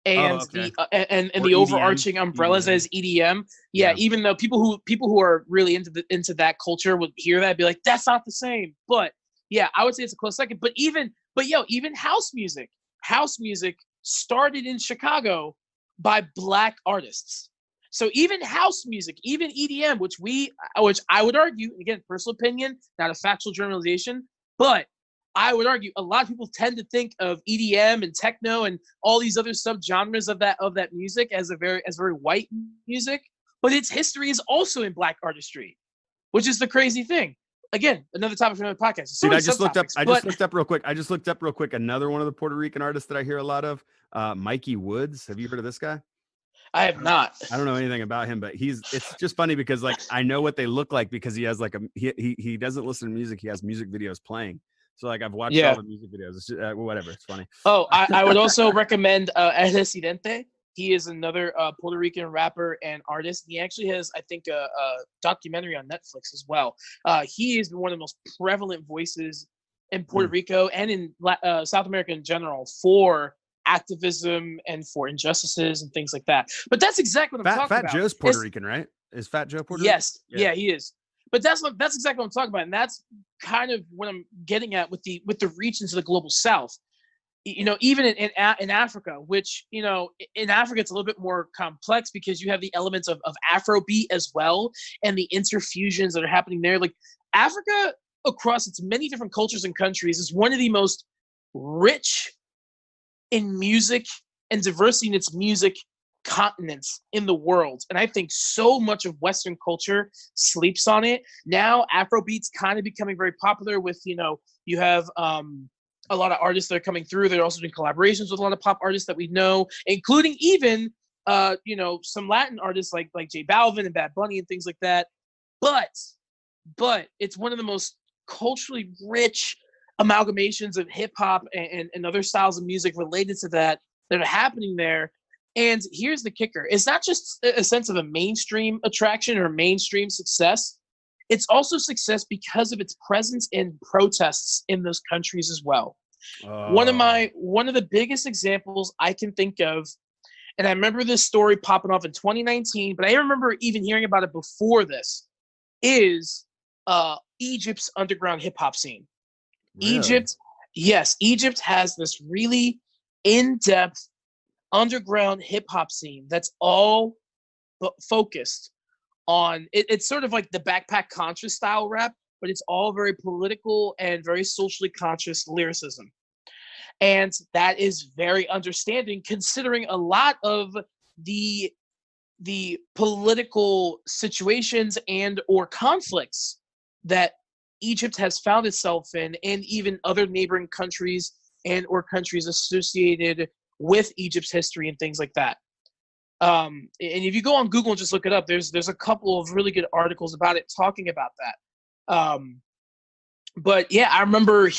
And the EDM. overarching umbrellas as EDM. Yeah, even though people who are really into that culture would hear that and be like, that's not the same. But yeah, I would say it's a close second. But even house music started in Chicago by Black artists. So even house music, even EDM, which I would argue, again, personal opinion, not a factual generalization, but I would argue a lot of people tend to think of EDM and techno and all these other subgenres of that music as very white music, but its history is also in Black artistry, which is the crazy thing. Again, another topic for another podcast. Dude, I just looked up real quick. Another one of the Puerto Rican artists that I hear a lot of, Mikey Woods. Have you heard of this guy? I have not. I don't know anything about him, but it's just funny because like I know what they look like because he has like he doesn't listen to music. He has music videos playing. So like I've watched all the music videos. It's just, whatever, it's funny. Oh, I would also recommend El Residente. He is another Puerto Rican rapper and artist. He actually has, I think, a documentary on Netflix as well. He is one of the most prevalent voices in Puerto Rico and in South America in general for activism and for injustices and things like that. But that's exactly what I'm talking about. Fat Joe's Puerto Rican, right? Is Fat Joe Puerto Rican? Yes, yeah, he is. But that's exactly what I'm talking about, and that's kind of what I'm getting at with the reach into the global South. You know, even in Africa, which, you know, in Africa it's a little bit more complex because you have the elements of Afrobeat as well, and the interfusions that are happening there. Like Africa, across its many different cultures and countries, is one of the most rich in music and diversity in its music continents in the world. And I think so much of Western culture sleeps on it. Now Afrobeat's kind of becoming very popular with, you know, you have a lot of artists that are coming through. They're also doing collaborations with a lot of pop artists that we know, including even you know, some Latin artists like J Balvin and Bad Bunny and things like that. But it's one of the most culturally rich amalgamations of hip hop and other styles of music related to that are happening there. And here's the kicker. It's not just a sense of a mainstream attraction or mainstream success. It's also success because of its presence in protests in those countries as well. One of the biggest examples I can think of, and I remember this story popping off in 2019, but I remember even hearing about it before this, is Egypt's underground hip hop scene. Really? Egypt has this really in-depth underground hip hop scene that's all focused on it's sort of like the Backpack Conscious style rap, but it's all very political and very socially conscious lyricism. And that is very understanding considering a lot of the political situations and or conflicts that Egypt has found itself in, and even other neighboring countries and or countries associated with Egypt's history and things like that. And if you go on Google and just look it up, there's a couple of really good articles about it talking about that. But yeah, I remember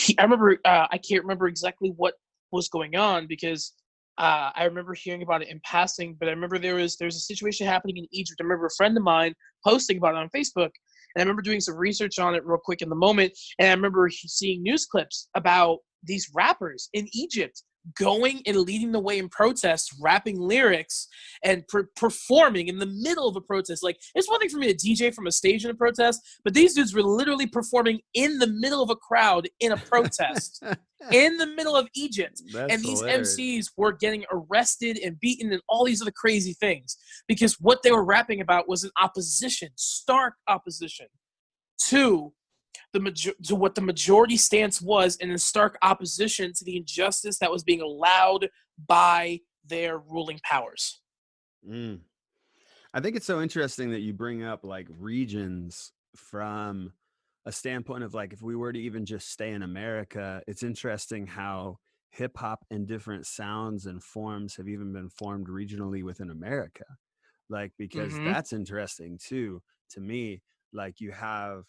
I can't remember exactly what was going on because I remember hearing about it in passing, but I remember there's a situation happening in Egypt. I remember a friend of mine posting about it on Facebook, and I remember doing some research on it real quick in the moment, and I remember seeing news clips about these rappers in Egypt going and leading the way in protests, rapping lyrics, and performing in the middle of a protest. Like, it's one thing for me to DJ from a stage in a protest, but these dudes were literally performing in the middle of a crowd in a protest in the middle of Egypt. That's and these hilarious. MCs were getting arrested and beaten and all these other crazy things because what they were rapping about was an opposition, stark opposition to to what the majority stance was, and in stark opposition to the injustice that was being allowed by their ruling powers. I think it's so interesting that you bring up like regions from a standpoint of like, if we were to even just stay in America, it's interesting how hip hop and different sounds and forms have even been formed regionally within America. Like, because that's interesting too, to me. Like, you have,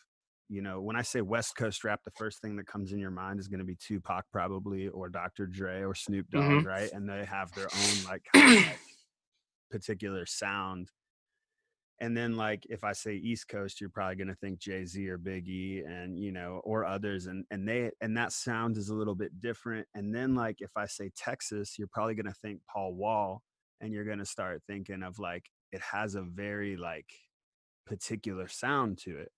you know, when I say West Coast rap, the first thing that comes in your mind is going to be Tupac probably, or Dr. Dre or Snoop Dogg, right? And they have their own like kind of like particular sound. And then like, if I say East Coast, you're probably going to think Jay-Z or Big E and, you know, or others. And that sound is a little bit different. And then like, if I say Texas, you're probably going to think Paul Wall, and you're going to start thinking of like, it has a very like particular sound to it.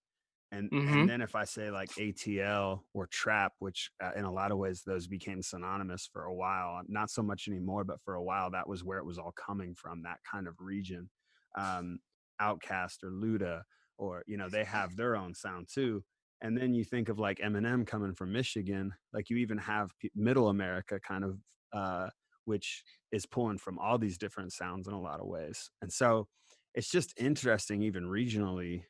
And then if I say like ATL or trap, which in a lot of ways those became synonymous for a while, not so much anymore, but for a while that was where it was all coming from, that kind of region. Outkast or Luda, or, you know, they have their own sound too. And then you think of like Eminem coming from Michigan, like you even have Middle America kind of, which is pulling from all these different sounds in a lot of ways. And so it's just interesting, even regionally.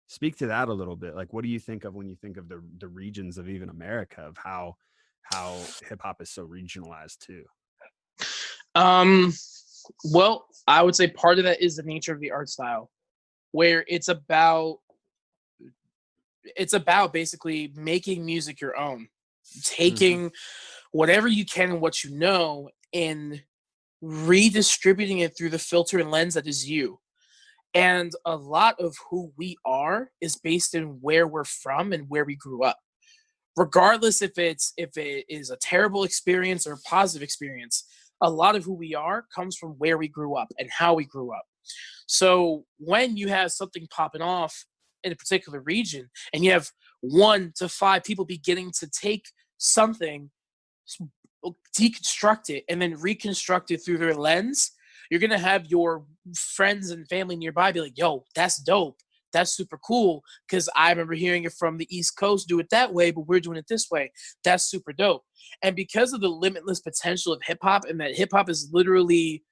Speak to that a little bit. Like, what do you think of when you think of the regions of even America, of how hip hop is so regionalized too? Well, I would say part of that is the nature of the art style, where it's about it's about basically making music your own, taking whatever you can and what you know and redistributing it through the filter and lens that is you. And a lot of who we are is based in where we're from and where we grew up. Regardless if it is a terrible experience or a positive experience, a lot of who we are comes from where we grew up and how we grew up. So when you have something popping off in a particular region and you have 1 to 5 people beginning to take something, deconstruct it, and then reconstruct it through their lens, you're going to have your friends and family nearby be like, yo, that's dope. That's super cool because I remember hearing it from the East Coast, do it that way, but we're doing it this way. That's super dope. And because of the limitless potential of hip hop, and that hip hop is literally,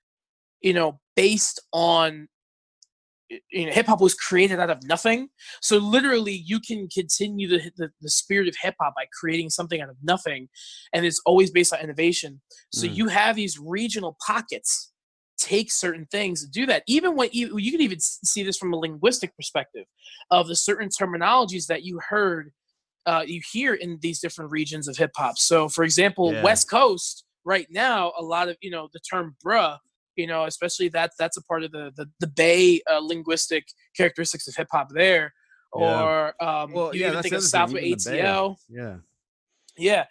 based on, hip hop was created out of nothing. So literally, you can continue the spirit of hip hop by creating something out of nothing, and it's always based on innovation. So you have these regional pockets take certain things to do that. Even when you can even see this from a linguistic perspective of the certain terminologies that you hear in these different regions of hip hop. So for example, West Coast right now, a lot of, the term bruh, especially that's a part of the Bay linguistic characteristics of hip hop there. Or you even think of South with ATL. Yeah.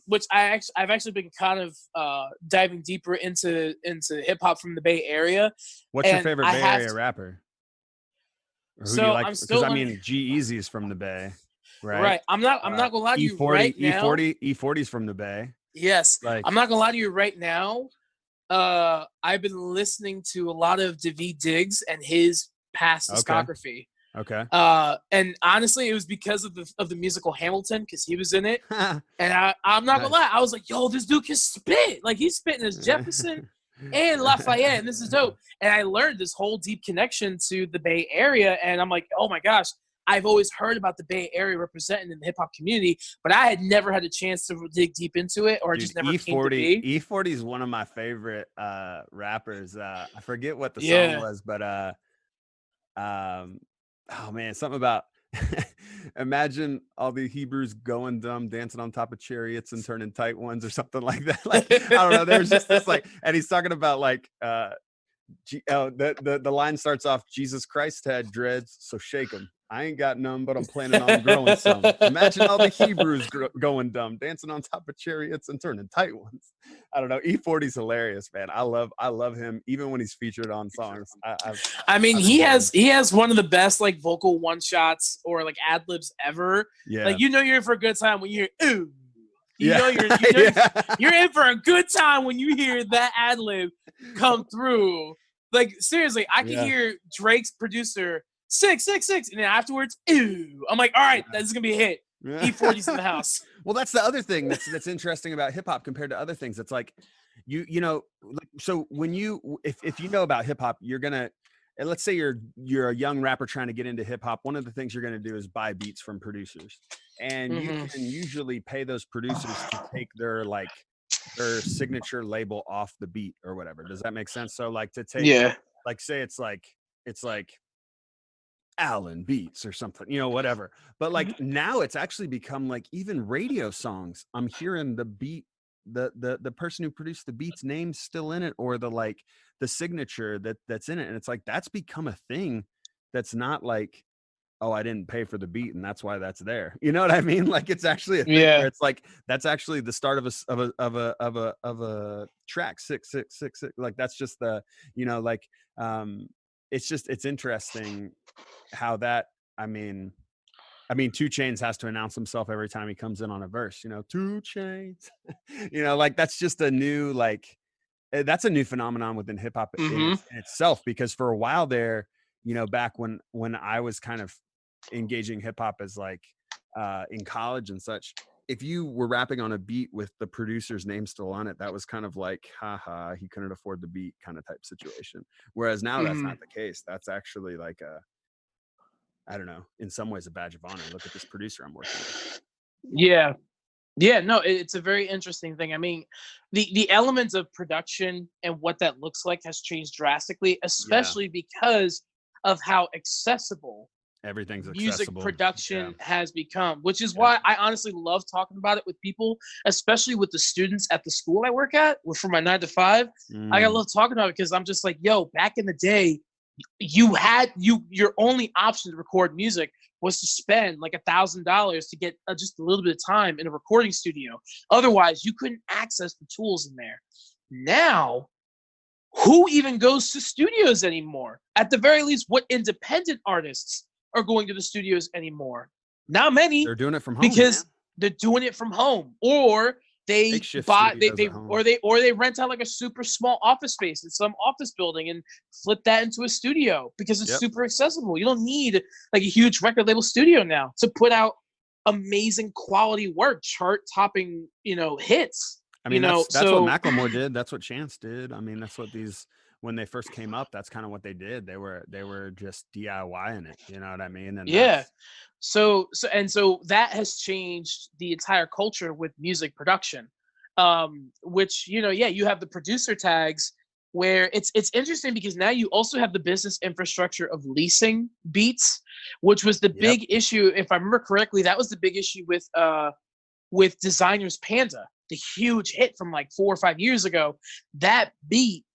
Which I've actually been kind of diving deeper into hip hop from the Bay Area. What's your favorite Bay Area rapper? Or who do you like? Because I mean, G-Eazy is from the Bay, right? Right. I'm not gonna lie to you right now. E40's from the Bay. Yes. I'm not gonna lie to you right now. I've been listening to a lot of Daveed Diggs and his past discography. Okay. And honestly, it was because of the musical Hamilton, because he was in it. And I'm not gonna lie, I was like, yo, this dude can spit. Like, he's spitting as Jefferson and Lafayette, and this is dope. And I learned this whole deep connection to the Bay Area, and I'm like, oh my gosh, I've always heard about the Bay Area representing in the hip hop community, but I had never had a chance to dig deep into it, or just never came to be. E40 is one of my favorite rappers. I forget what the song was, but oh man, something about imagine all the Hebrews going dumb, dancing on top of chariots and turning tight ones, or something like that. Like, I don't know. There's just this and he's talking about the line starts off, Jesus Christ had dreads, so shake them. I ain't got none, but I'm planning on growing some. Imagine all the Hebrews going dumb, dancing on top of chariots and turning tight ones. I don't know. E40's hilarious, man. I love him, even when he's featured on songs. He has one of the best vocal one shots or ad libs ever. Yeah. You're in for a good time when you hear ooh. You're in for a good time when you hear that ad lib come through. Seriously, I can hear Drake's producer 666, and then afterwards, ooh, I'm like, all right, this is gonna be a hit. E40's in the house. Well, that's the other thing that's interesting about hip hop compared to other things. It's like, so when if you know about hip hop, you're gonna, and let's say you're a young rapper trying to get into hip hop. One of the things you're gonna do is buy beats from producers, and you can usually pay those producers to take their signature label off the beat or whatever. Does that make sense? So to take, say it's like Allen Beats or something, whatever. But now it's actually become even radio songs, I'm hearing the beat, the person who produced the beat's name still in it, or the signature that's in it. And it's that's become a thing. That's not oh, I didn't pay for the beat and that's why that's there. You know what I mean? It's actually a thing where it's that's actually the start of a track 666. That's just the, it's interesting how that, I mean 2 Chainz has to announce himself every time he comes in on a verse, 2 Chainz, that's just a new, that's a new phenomenon within hip hop in itself, because for a while there, back when I was kind of engaging hip hop as in college and such, if you were rapping on a beat with the producer's name still on it, that was kind of haha, he couldn't afford the beat kind of type situation. Whereas now that's not the case. That's actually I don't know, in some ways a badge of honor. Look at this producer I'm working with. Yeah. No, it's a very interesting thing. I mean, the elements of production and what that looks like has changed drastically, especially because of how accessible everything's music accessible. production has become, which is why I honestly love talking about it with people, especially with the students at the school I work at for my 9 to 5. I love talking about it because I'm just like, yo, back in the day, your only option to record music was to spend like $1,000 to get just a little bit of time in a recording studio. Otherwise, you couldn't access the tools in there. Now, who even goes to studios anymore? At the very least, what independent artists are going to the studios anymore? Not many. They're doing it from home because they're doing it from home, or they buy they rent out like a super small office space in some office building and flip that into a studio because it's super accessible. You don't need like a huge record label studio now to put out amazing quality work, chart topping, hits. I mean, that's what Macklemore did. That's what Chance did. I mean, that's what when they first came up, that's kind of what they did. They were just DIYing it. You know what I mean? And So that has changed the entire culture with music production. Which, you have the producer tags where it's interesting because now you also have the business infrastructure of leasing beats, which was the big issue. If I remember correctly, that was the big issue with Designer's Panda, the huge hit from like 4 or 5 years ago. That beat,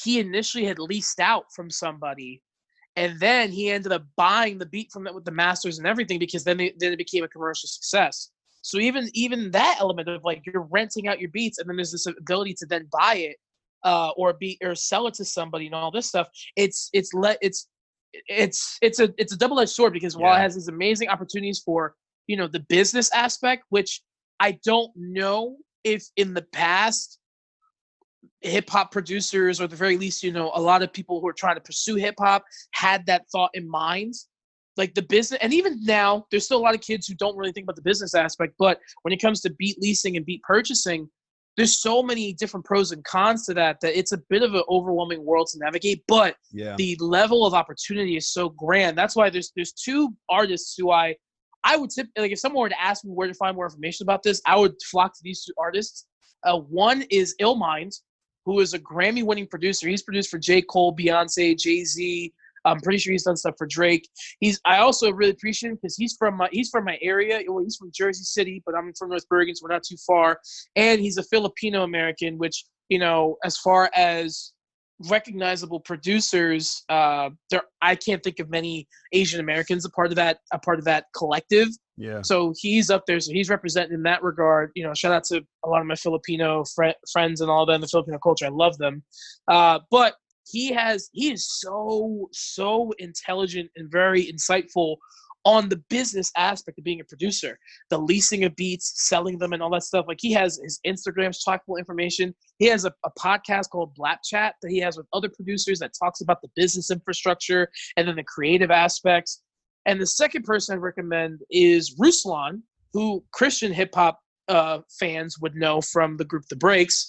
he initially had leased out from somebody, and then he ended up buying the beat from that with the masters and everything, because then it became a commercial success. So even that element of like you're renting out your beats, and then there's this ability to then buy it or sell it to somebody and all this stuff. It's a double-edged sword, because while it has these amazing opportunities for the business aspect, which I don't know if in the past hip hop producers, or at the very least, a lot of people who are trying to pursue hip hop had that thought in mind, like the business. And even now, there's still a lot of kids who don't really think about the business aspect. But when it comes to beat leasing and beat purchasing, there's so many different pros and cons to that it's a bit of an overwhelming world to navigate. But the level of opportunity is so grand. That's why there's 2 artists who I would tip, like if someone were to ask me where to find more information about this, I would flock to these 2 artists. One is Illmind, who is a Grammy-winning producer. He's produced for J. Cole, Beyonce, Jay-Z. I'm pretty sure he's done stuff for Drake. I also really appreciate him because he's from my area. Well, he's from Jersey City, but I'm from North Bergen, so we're not too far. And he's a Filipino American, which, as far as recognizable producers, I can't think of many Asian Americans a part of that collective. Yeah. So he's up there. So he's representing in that regard. Shout out to a lot of my Filipino friends and all that in the Filipino culture. I love them. But he is so intelligent and very insightful on the business aspect of being a producer, the leasing of beats, selling them, and all that stuff. Like, he has his Instagram's chock-full information. He has a podcast called Blap Chat that he has with other producers that talks about the business infrastructure and then the creative aspects. And the second person I recommend is Ruslan, who Christian hip hop fans would know from the group The Breaks.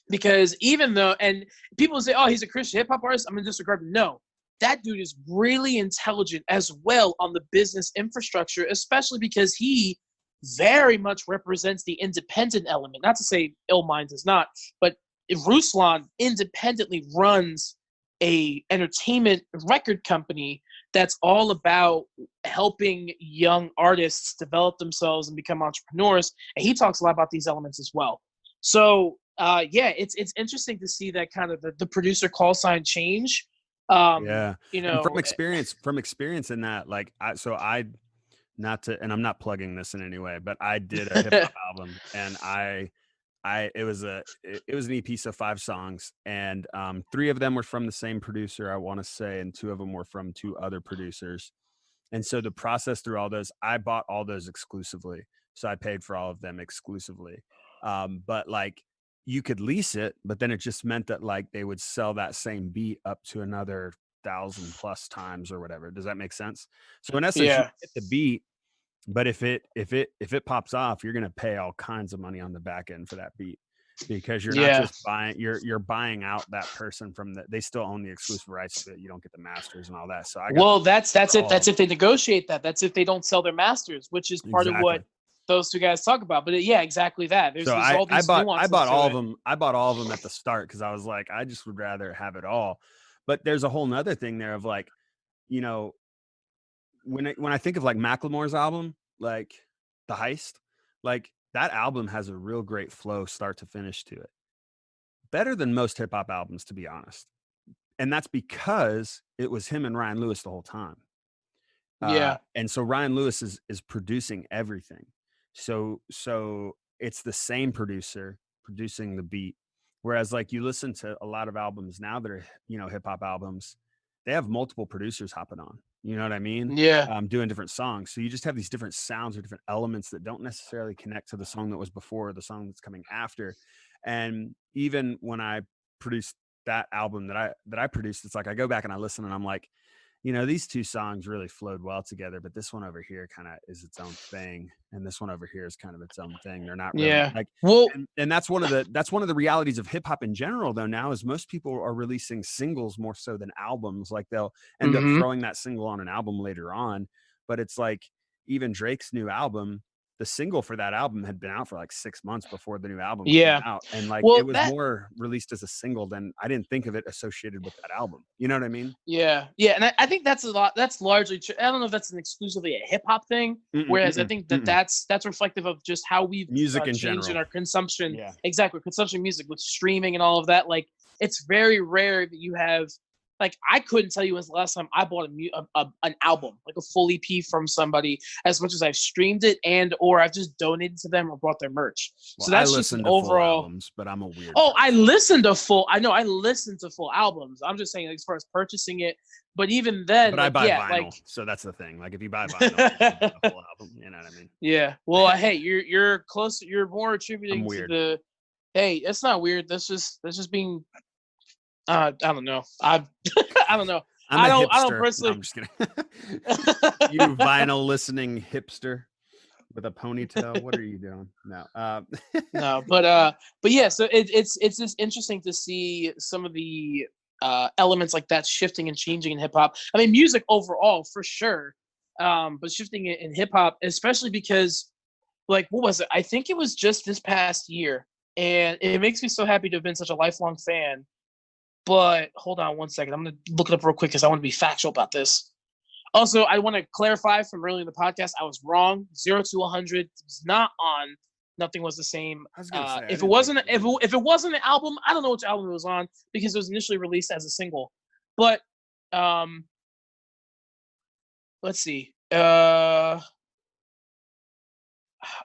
Because even though, and people say, oh, he's a Christian hip hop artist, I'm going to disregard him. No, that dude is really intelligent as well on the business infrastructure, especially because he very much represents the independent element. Not to say Illmind does not, but Ruslan independently runs a entertainment record company that's all about helping young artists develop themselves and become entrepreneurs. And he talks a lot about these elements as well. So, it's interesting to see that kind of the producer call sign change. And from experience in that, like, and I'm not plugging this in any way, but I did a hip hop album, and it was an EP of 5 songs, and 3 of them were from the same producer, I want to say, and 2 of them were from 2 other producers. And so the process through all those, I bought all those exclusively. So I paid for all of them exclusively. But like, you could lease it, but then it just meant that like they would sell that same beat up to another 1,000+ times or whatever. Does that make sense? So in essence, you get the beat, but if it pops off, you're gonna pay all kinds of money on the back end for that beat, because you're not just buying, you're buying out that person from they still own the exclusive rights to it. You don't get the masters and all that. So that's if they negotiate that. That's if they don't sell their masters, which is part of what those 2 guys talk about. But exactly that. There's all these nuances. I bought all of them. I bought all of them at the start because I was like, I just would rather have it all. But there's a whole nother thing there of like, when I think of like Macklemore's album, like The Heist, like that album has a real great flow start to finish to it. Better than most hip hop albums, to be honest. And that's because it was him and Ryan Lewis the whole time. Yeah. And so Ryan Lewis is producing everything. So it's the same producer producing the beat. Whereas like you listen to a lot of albums now that are, you know, hip hop albums, they have multiple producers hopping on, you know what I mean? Yeah. Doing different songs. So you just have these different sounds or different elements that don't necessarily connect to the song that was before or the song that's coming after. And even when I produced that album that I produced, it's like I go back and I listen and I'm like, you know, these two songs really flowed well together, but this one over here kind of is its own thing, and this one over here is kind of its own thing. They're not really Yeah. like, Well, and that's one of the realities of hip hop in general, though. Now, is most people are releasing singles more so than albums. Like they'll end up throwing that single on an album later on, but it's like even Drake's new album. The single for that album had been out for like 6 months before the new album came out. And like, well, it was more released as a single than I didn't think of it associated with that album. You know what I mean? Yeah. And I think that's that's largely true. I don't know if that's an exclusively a hip hop thing. Whereas I think that's reflective of just how we've music in changed general in our consumption. Yeah. Exactly. Consumption of music with streaming and all of that. Like it's very rare that you have, like, I couldn't tell you when's the last time I bought an album, like a full EP from somebody, as much as I've streamed it and or I've just donated to them or bought their merch. Well, so that's I just listen an to overall full albums, but I'm a weird Oh, person. I listen to full albums. I'm just saying, like, as far as purchasing it, but even then, but like, I buy yeah, vinyl, like, so that's the thing. Like if you buy vinyl, you can buy the full album. You know what I mean? Yeah. Well, hey, you're close. You're more attributing I'm to weird. the. Hey, that's not weird. That's just being. I don't know. I don't know. I don't personally. No, I'm just kidding. You vinyl listening hipster with a ponytail. What are you doing? No. No, but yeah. So it's just interesting to see some of the elements like that shifting and changing in hip hop. I mean, music overall for sure, but shifting it in hip hop, especially because, like, what was it? I think it was just this past year, and it makes me so happy to have been such a lifelong fan. But hold on one second. I'm going to look it up real quick because I want to be factual about this. Also, I want to clarify from earlier in the podcast, I was wrong. 0 to 100 was not on. Nothing was the same. If it wasn't an album, I don't know which album it was on because it was initially released as a single. But let's see. I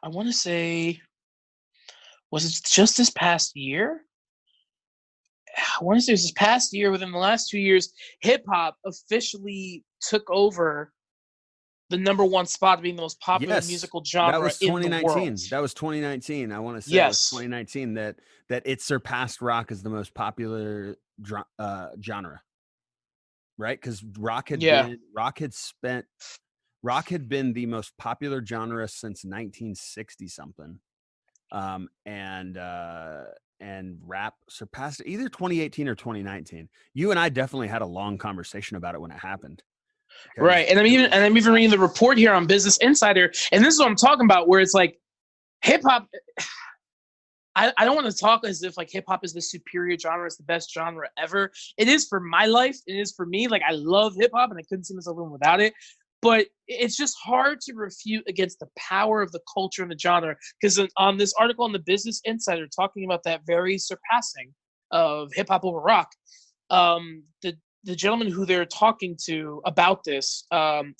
want to say, was it just this past year? I want to say it was this past year. Within the last 2 years, hip hop officially took over the number one spot, being the most popular musical genre that was in the world. That was 2019. I want to say Yes. it was 2019 that it surpassed rock as the most popular genre, right? Because rock had been the most popular genre since 1960 something, and rap surpassed it either 2018 or 2019. You and I definitely had a long conversation about it when it happened. Right. And I'm even reading the report here on Business Insider, and this is what I'm talking about, where it's like hip hop. I don't want to talk as if like hip hop is the superior genre, it's the best genre ever. It is for my life. It is for me. Like I love hip hop and I couldn't see myself living without it. But it's just hard to refute against the power of the culture and the genre. Because on this article on the Business Insider talking about that very surpassing of hip hop over rock, the gentleman who they're talking to about this,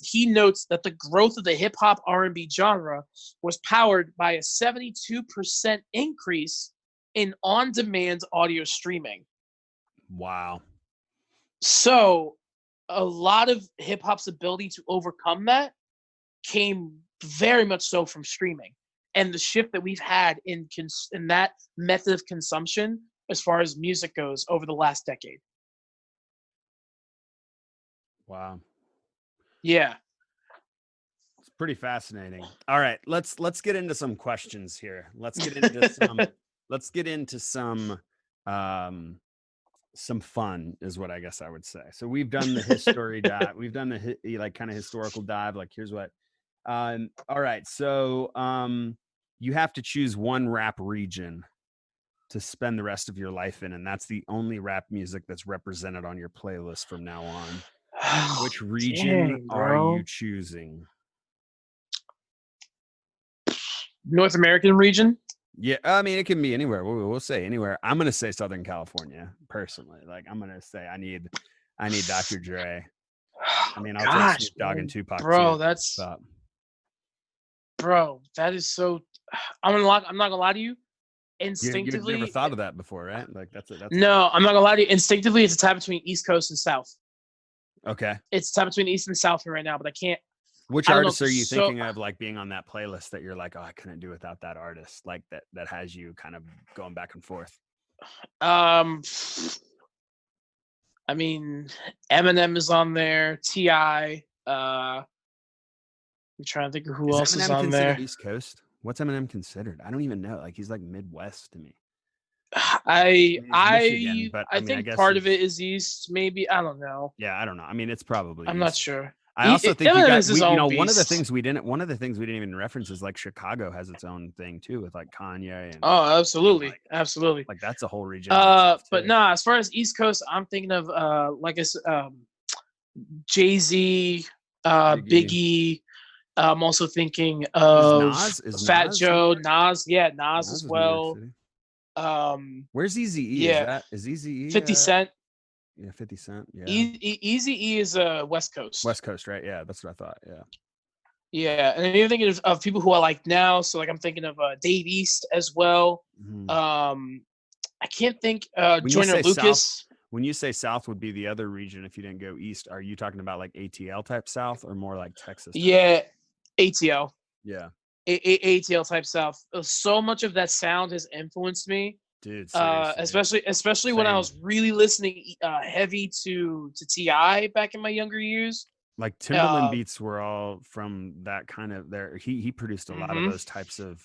he notes that the growth of the hip hop R&B genre was powered by a 72% increase in on-demand audio streaming. Wow. So a lot of hip hop's ability to overcome that came very much so from streaming and the shift that we've had in that method of consumption as far as music goes over the last decade. Wow. Yeah. It's pretty fascinating. All right, let's get into some questions here. Let's get into some fun is what I guess I would say. So we've done the history dive. We've done the like kind of historical dive. Like here's what. All right. So you have to choose one rap region to spend the rest of your life in, and that's the only rap music that's represented on your playlist from now on. Which region Dang, are bro. you choosing? North American region? Yeah, I mean, it can be anywhere. We'll say anywhere. I'm gonna say Southern California personally. Like, I'm gonna say I need Dr. Dre. I mean, I'll take Gosh, Snoop Dogg man. and Tupac Bro, too. But that is so. I'm not gonna lie to you. you Instinctively, never thought of that before, right? Like that's no, I'm not gonna lie to you. Instinctively, it's a tie between East Coast and South. okay. It's a tie between East and South here right now, but I can't. Which I don't know, artists are you so- thinking of, like being on that playlist that you're like, oh, I couldn't do without that artist, like that has you kind of going back and forth? I mean, Eminem is on there. Ti. I'm trying to think of who else is Eminem on considered there. East Coast? What's Eminem considered? I don't even know. Like, he's like Midwest to me. I Michigan, but I mean, I think guess part of it is East. Maybe I don't know. Yeah, I don't know. I mean, it's probably I'm not East. sure. I also think Eminem is his own one of the beast. things we didn't even reference is like Chicago has its own thing too with like Kanye and Oh, absolutely, like, absolutely. like that's a whole region. in itself, But too. no, as far as East Coast, I'm thinking of like I said, Jay-Z, Biggie. I'm also thinking of Fat Nas Joe, Nas. Yeah, Nas as is New well. York City. Where's Eazy-E? Yeah, Is Eazy-E 50 Cent. Yeah, 50 Cent. Yeah. Eazy-E is West Coast. West Coast, right? Yeah, that's what I thought. Yeah. Yeah, and you're thinking of people who I like now. So like I'm thinking of Dave East as well. Mhm. I can't think When you Joyner say Lucas. South, when you say South would be the other region if you didn't go East, are you talking about like ATL type South or more like Texas? Yeah, ATL. Yeah. ATL type South. So much of that sound has influenced me. Dude, seriously. Especially when I was really listening heavy to Ti back in my younger years. Like Timbaland beats were all from that kind of there. He produced a lot of those types of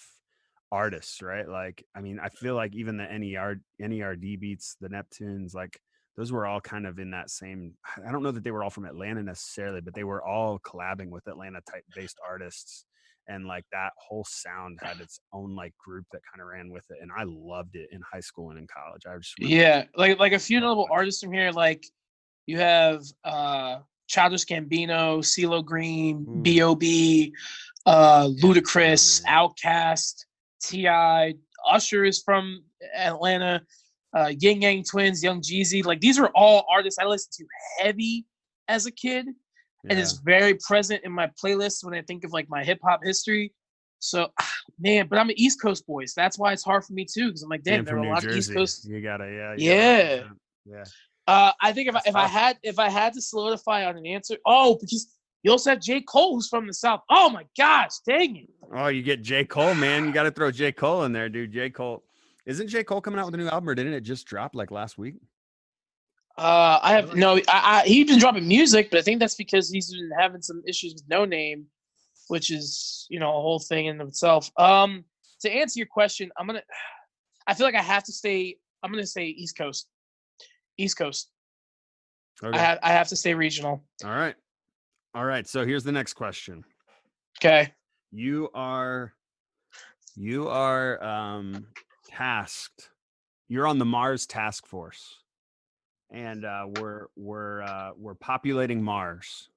artists, right? Like, I mean, I feel like even the NERD beats, the Neptunes, like those were all kind of in that same. I don't know that they were all from Atlanta necessarily, but they were all collabing with Atlanta type based artists. And like that whole sound had its own like group that kind of ran with it, and I loved it in high school and in college. I just like a few notable artists from here. Like you have Childish Gambino, CeeLo Green, B.O.B., Ludacris, Outkast, Ti, Usher is from Atlanta, Yin Yang Twins, Young Jeezy. Like these are all artists I listened to heavy as a kid. And it's very present in my playlist when I think of like my hip hop history. So, man, but I'm an East Coast boy, so that's why it's hard for me too. Because I'm like, damn, there are a lot of East Coast. You gotta, yeah. I think if I had to solidify on an answer, because you also have J. Cole, who's from the South. Oh my gosh, dang it! Oh, you get J. Cole, man. You got to throw J. Cole in there, dude. J. Cole, isn't J. Cole coming out with a new album, or didn't it just drop like last week? He's been dropping music, but I think that's because he's been having some issues with No Name, which is a whole thing in itself. To answer your question, I feel like I have to stay. I'm gonna say East Coast. East Coast. Okay. I have to stay regional. All right. So here's the next question. Okay. You are tasked. You're on the Mars task force. And we're populating Mars,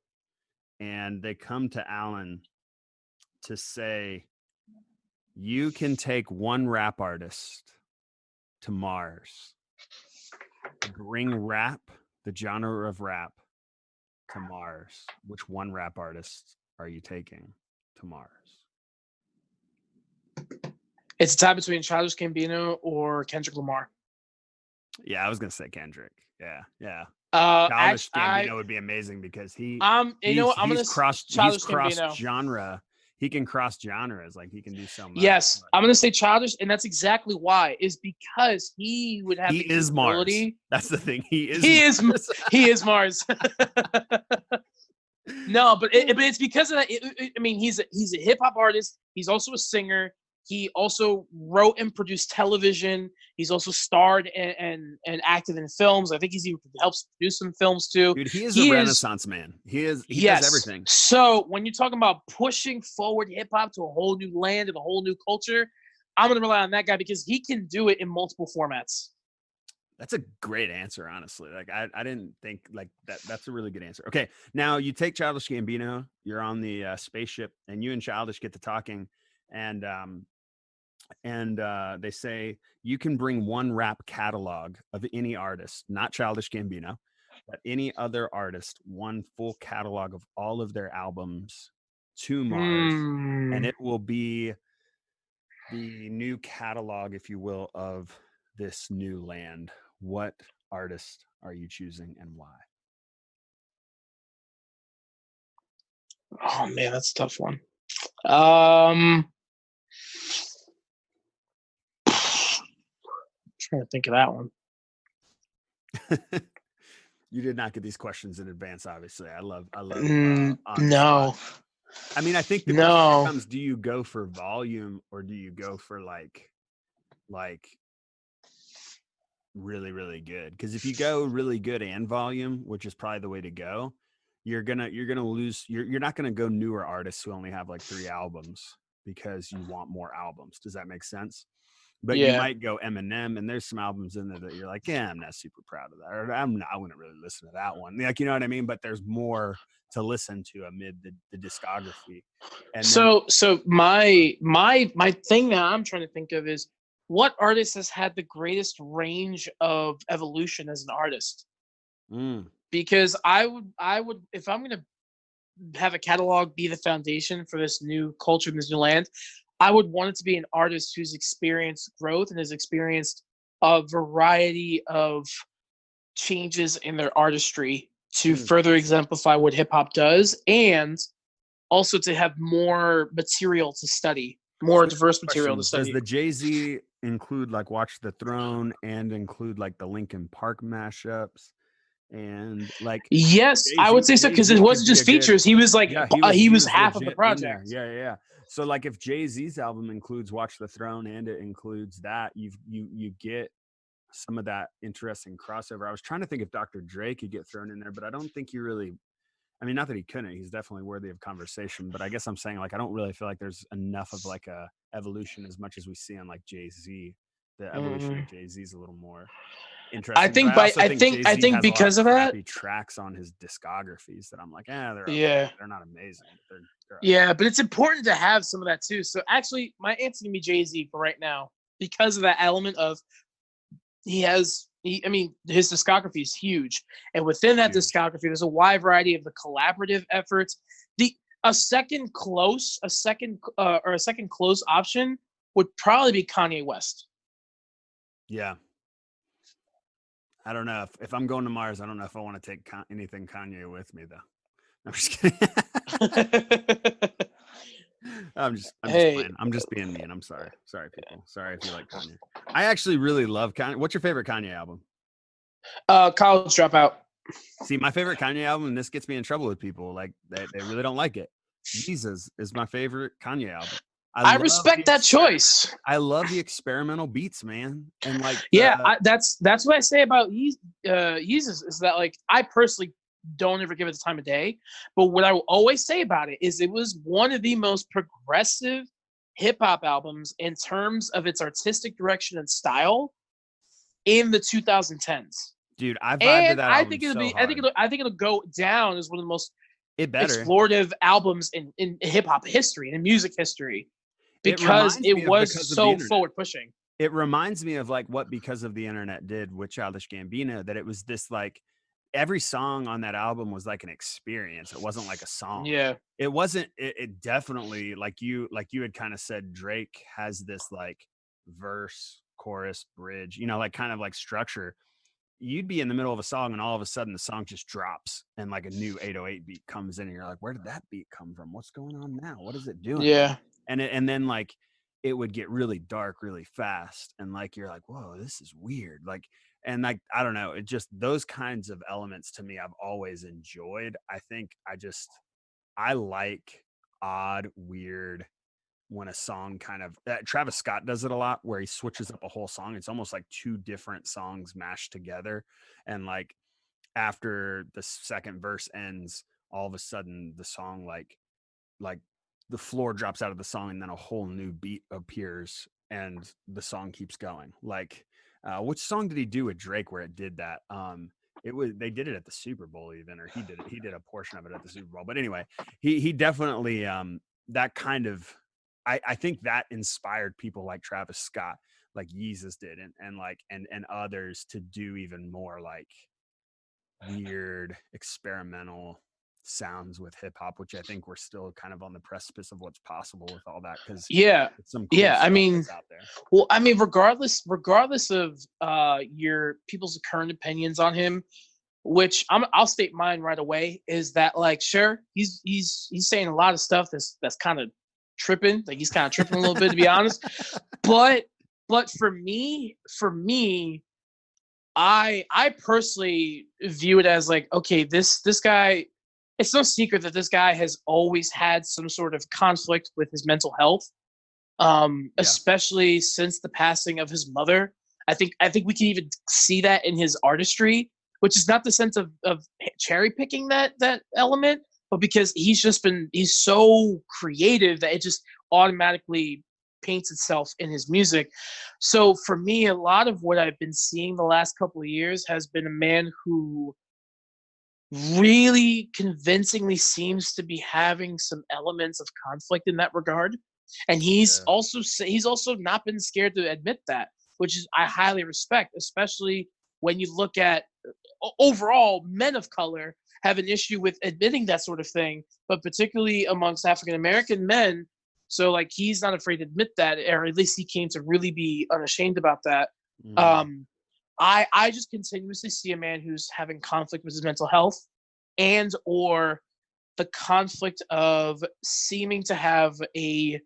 and they come to Alan to say, you can take one rap artist to Mars, bring rap, the genre of rap, to Mars. Which one rap artist are you taking to Mars? It's a tie between Childish Gambino or Kendrick Lamar. Yeah, I was gonna say Kendrick. Yeah. Childish Gambino would be amazing because he's cross genre. He can cross genres. Like he can do so much. Yes, I'm gonna say Childish, and that's exactly why. Is because he would have. He is Mars. That's the thing. He is Mars. No, but it's because of that. He's a hip hop artist. He's also a singer. He also wrote and produced television. He's also starred and acted in films. I think he's even helps produce some films too. Dude, he is a Renaissance man. He does everything. So when you're talking about pushing forward hip hop to a whole new land and a whole new culture, I'm gonna rely on that guy because he can do it in multiple formats. That's a great answer, honestly. Like I didn't think like that. That's a really good answer. Okay, now you take Childish Gambino. You're on the spaceship, and you and Childish get to talking, and they say you can bring one rap catalog of any artist, not Childish Gambino, but any other artist, one full catalog of all of their albums to Mars, and it will be the new catalog, if you will, of this new land. What artist are you choosing and why? Oh man, that's a tough one. Trying to think of that one. You did not get these questions in advance, obviously. I love no. I mean, I think the question becomes, do you go for volume or do you go for like really, really good? Because if you go really good and volume, which is probably the way to go, you're gonna lose. You're not gonna go newer artists who only have like 3 albums because you want more albums. Does that make sense? But you might go Eminem, and there's some albums in there that you're like, yeah, I'm not super proud of that, or I wouldn't really listen to that one. Like, you know what I mean? But there's more to listen to amid the discography. And so my thing that I'm trying to think of is, what artist has had the greatest range of evolution as an artist? Because I would, if I'm going to have a catalog be the foundation for this new culture, this new land, I would want it to be an artist who's experienced growth and has experienced a variety of changes in their artistry to further exemplify what hip hop does, and also to have more material to study, more diverse material to study. Does the Jay-Z include like Watch the Throne and include like the Linkin Park mashups? And like, yes, Jay-Z, I would say so, because it wasn't just features. He was like, he was half of the project. Yeah. So like, if Jay-Z's album includes Watch the Throne and it includes that, you get some of that interesting crossover. I was trying to think if Dr. Dre could get thrown in there, but I don't think you really. I mean, not that he couldn't. He's definitely worthy of conversation. But I guess I'm saying, like, I don't really feel like there's enough of like a evolution as much as we see on like Jay-Z. The evolution of Jay-Z is a little more interesting. I think because of that, tracks on his discographies that I'm like, they're not amazing. But it's important to have some of that too. So actually, my answer's gonna be Jay-Z for right now, because of that element of his discography is huge, and within that discography, there's a wide variety of the collaborative efforts. A second close option would probably be Kanye West. Yeah. I don't know if I'm going to Mars. I don't know if I want to take anything Kanye with me, though. I'm just kidding. I'm just playing. I'm just being mean. I'm sorry. Sorry, people. Sorry if you like Kanye. I actually really love Kanye. What's your favorite Kanye album? College Dropout. See, my favorite Kanye album, and this gets me in trouble with people, like they really don't like it. Jesus is my favorite Kanye album. I respect that choice. I love the experimental beats, man. And like, that's what I say about Yeezus, is that like, I personally don't ever give it the time of day, but what I will always say about it is it was one of the most progressive hip hop albums in terms of its artistic direction and style in the 2010s. Dude, I vibe to that album. I think it'll go down as one of the most explorative albums in hip hop history and in music history, because it was so forward pushing. It reminds me of like what Because of the Internet did with Childish Gambino, that it was this like, every song on that album was like an experience. It wasn't like a song. Yeah. It wasn't, it definitely, like you had kind of said, Drake has this like verse, chorus, bridge, like kind of like structure. You'd be in the middle of a song and all of a sudden the song just drops and like a new 808 beat comes in and you're like, where did that beat come from? What's going on now? What is it doing? Yeah. And then like it would get really dark really fast, and like you're like, whoa, this is weird. Like, and like, I don't know, it just, those kinds of elements to me I've always enjoyed. I think I like odd, weird, when a song kind of, Travis Scott does it a lot, where he switches up a whole song. It's almost like 2 different songs mashed together, and like after the second verse ends, all of a sudden the song like the floor drops out of the song and then a whole new beat appears and the song keeps going. Like Which song did he do with Drake where it did that? They did it at the Super Bowl even, or he did a portion of it at the Super Bowl. But anyway, he definitely that kind of I think that inspired people like Travis Scott, like Yeezus did, and others to do even more like weird experimental sounds with hip hop, which I think we're still kind of on the precipice of what's possible with all that, because some cool stuff that's out there. Well, I mean, regardless of your people's current opinions on him, which I'll state mine right away, is that like, sure, he's saying a lot of stuff that's kind of tripping, like he's kind of tripping a little bit, to be honest. But for me, I personally view it as like, okay, this guy, it's no secret that this guy has always had some sort of conflict with his mental health, especially since the passing of his mother. I think we can even see that in his artistry, which is not the sense of cherry picking that element, but because he's so creative that it just automatically paints itself in his music. So for me, a lot of what I've been seeing the last couple of years has been a man who really convincingly seems to be having some elements of conflict in that regard. And he's also not been scared to admit that, which is I highly respect, especially when you look at overall men of color have an issue with admitting that sort of thing, but particularly amongst African American men. So like he's not afraid to admit that, or at least he came to really be unashamed about that. I just continuously see a man who's having conflict with his mental health, and or the conflict of seeming to have a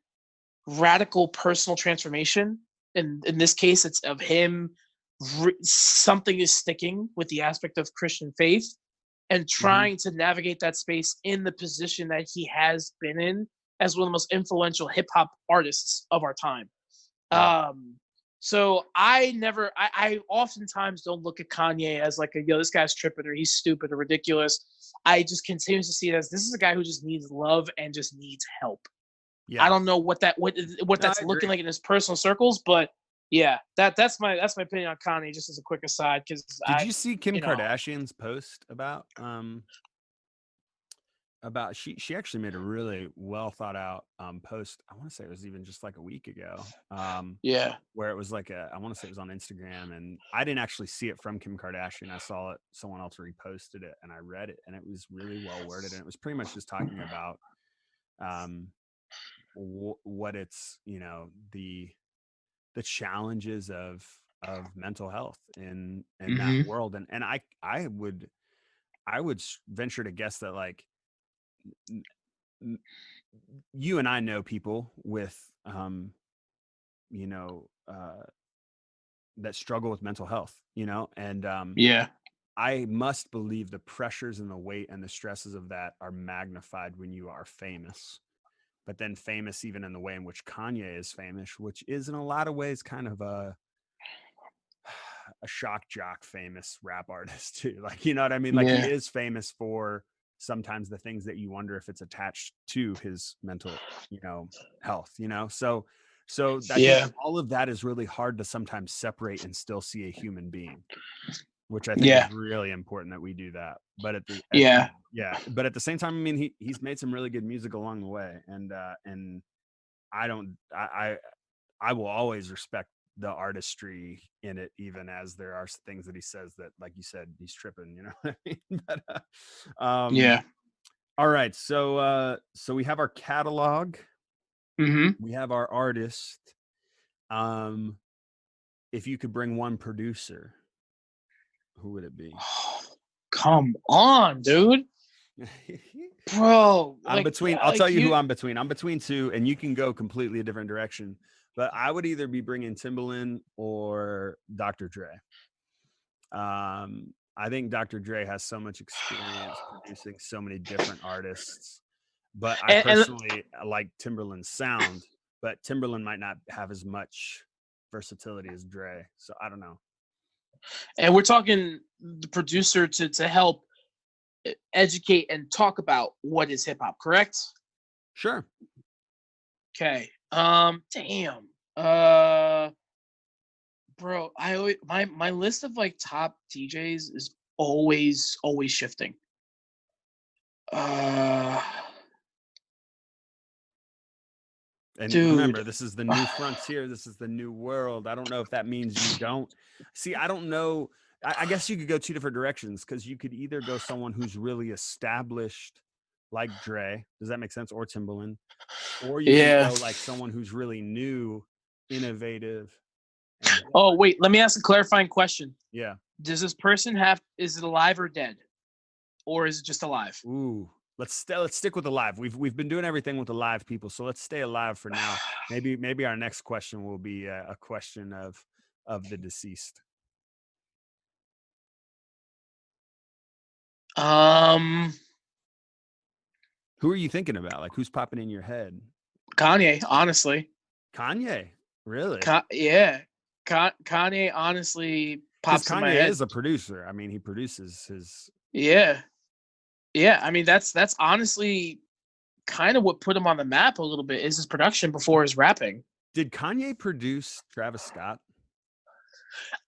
radical personal transformation. In this case, it's of him. Something is sticking with the aspect of Christian faith, and trying to navigate that space in the position that he has been in as one of the most influential hip hop artists of our time. So I oftentimes don't look at Kanye as like this guy's tripping or he's stupid or ridiculous. I just continue to see it as this is a guy who just needs love and just needs help. I don't know what that's looking like in his personal circles, but yeah, that's my opinion on Kanye. Just as a quick aside, because did you see Kim Kardashian's post about she actually made a really well thought out post. I want to say it was even just like a week ago. Where it was like I want to say it was on Instagram, and I didn't actually see it from Kim Kardashian. I saw it, someone else reposted it, and I read it, and it was really well worded, and it was pretty much just talking about what it's, the challenges of mental health in that world, and I would venture to guess that like you and I know people with that struggle with mental health, and I must believe the pressures and the weight and the stresses of that are magnified when you are famous. But then famous even in the way in which Kanye is famous, which is in a lot of ways kind of a shock jock famous rap artist too. Like, you know what I mean? Like he is famous for sometimes the things that you wonder if it's attached to his mental, health, So I think all of that is really hard to sometimes separate and still see a human being, which I think is really important that we do that. But at the same time, I mean, he's made some really good music along the way, and I will always respect the artistry in it, even as there are things that he says that, like you said, he's tripping, you know what I mean? But, all right. So we have our catalog. We have our artist. If you could bring one producer, who would it be? Come on, dude. Bro, I'm between. I'll tell you who I'm between. I'm between two, and you can go completely a different direction. But I would either be bringing Timbaland or Dr. Dre. I think Dr. Dre has so much experience producing so many different artists. But I personally like Timbaland's sound, but Timbaland might not have as much versatility as Dre. So I don't know. And we're talking the producer to help educate and talk about what is hip hop, correct? Sure. Okay. Damn. Bro, I always, my list of like top DJs is always shifting. And Dude. remember, this is the new frontier. This is the new world. I don't know if that means you don't see. I don't know. I guess you could go two different directions, because you could either go someone who's really established, like Dre. Does that make sense? Or Timbaland. Or you can Yeah. go like someone who's really new, innovative. Oh, wait. Let me ask a clarifying question. Yeah. Does this person is it alive or dead? Or is it just alive? Ooh. Let's stick with alive. We've been doing everything with alive people, so let's stay alive for now. Maybe our next question will be a question of the deceased. Who are you thinking about? Like, who's popping in your head? Kanye, honestly. Kanye, really? Yeah, Kanye honestly pops in my head. Kanye is a producer. I mean, he produces his. Yeah. I mean, that's honestly kind of what put him on the map a little bit, is his production before his rapping. Did Kanye produce Travis Scott?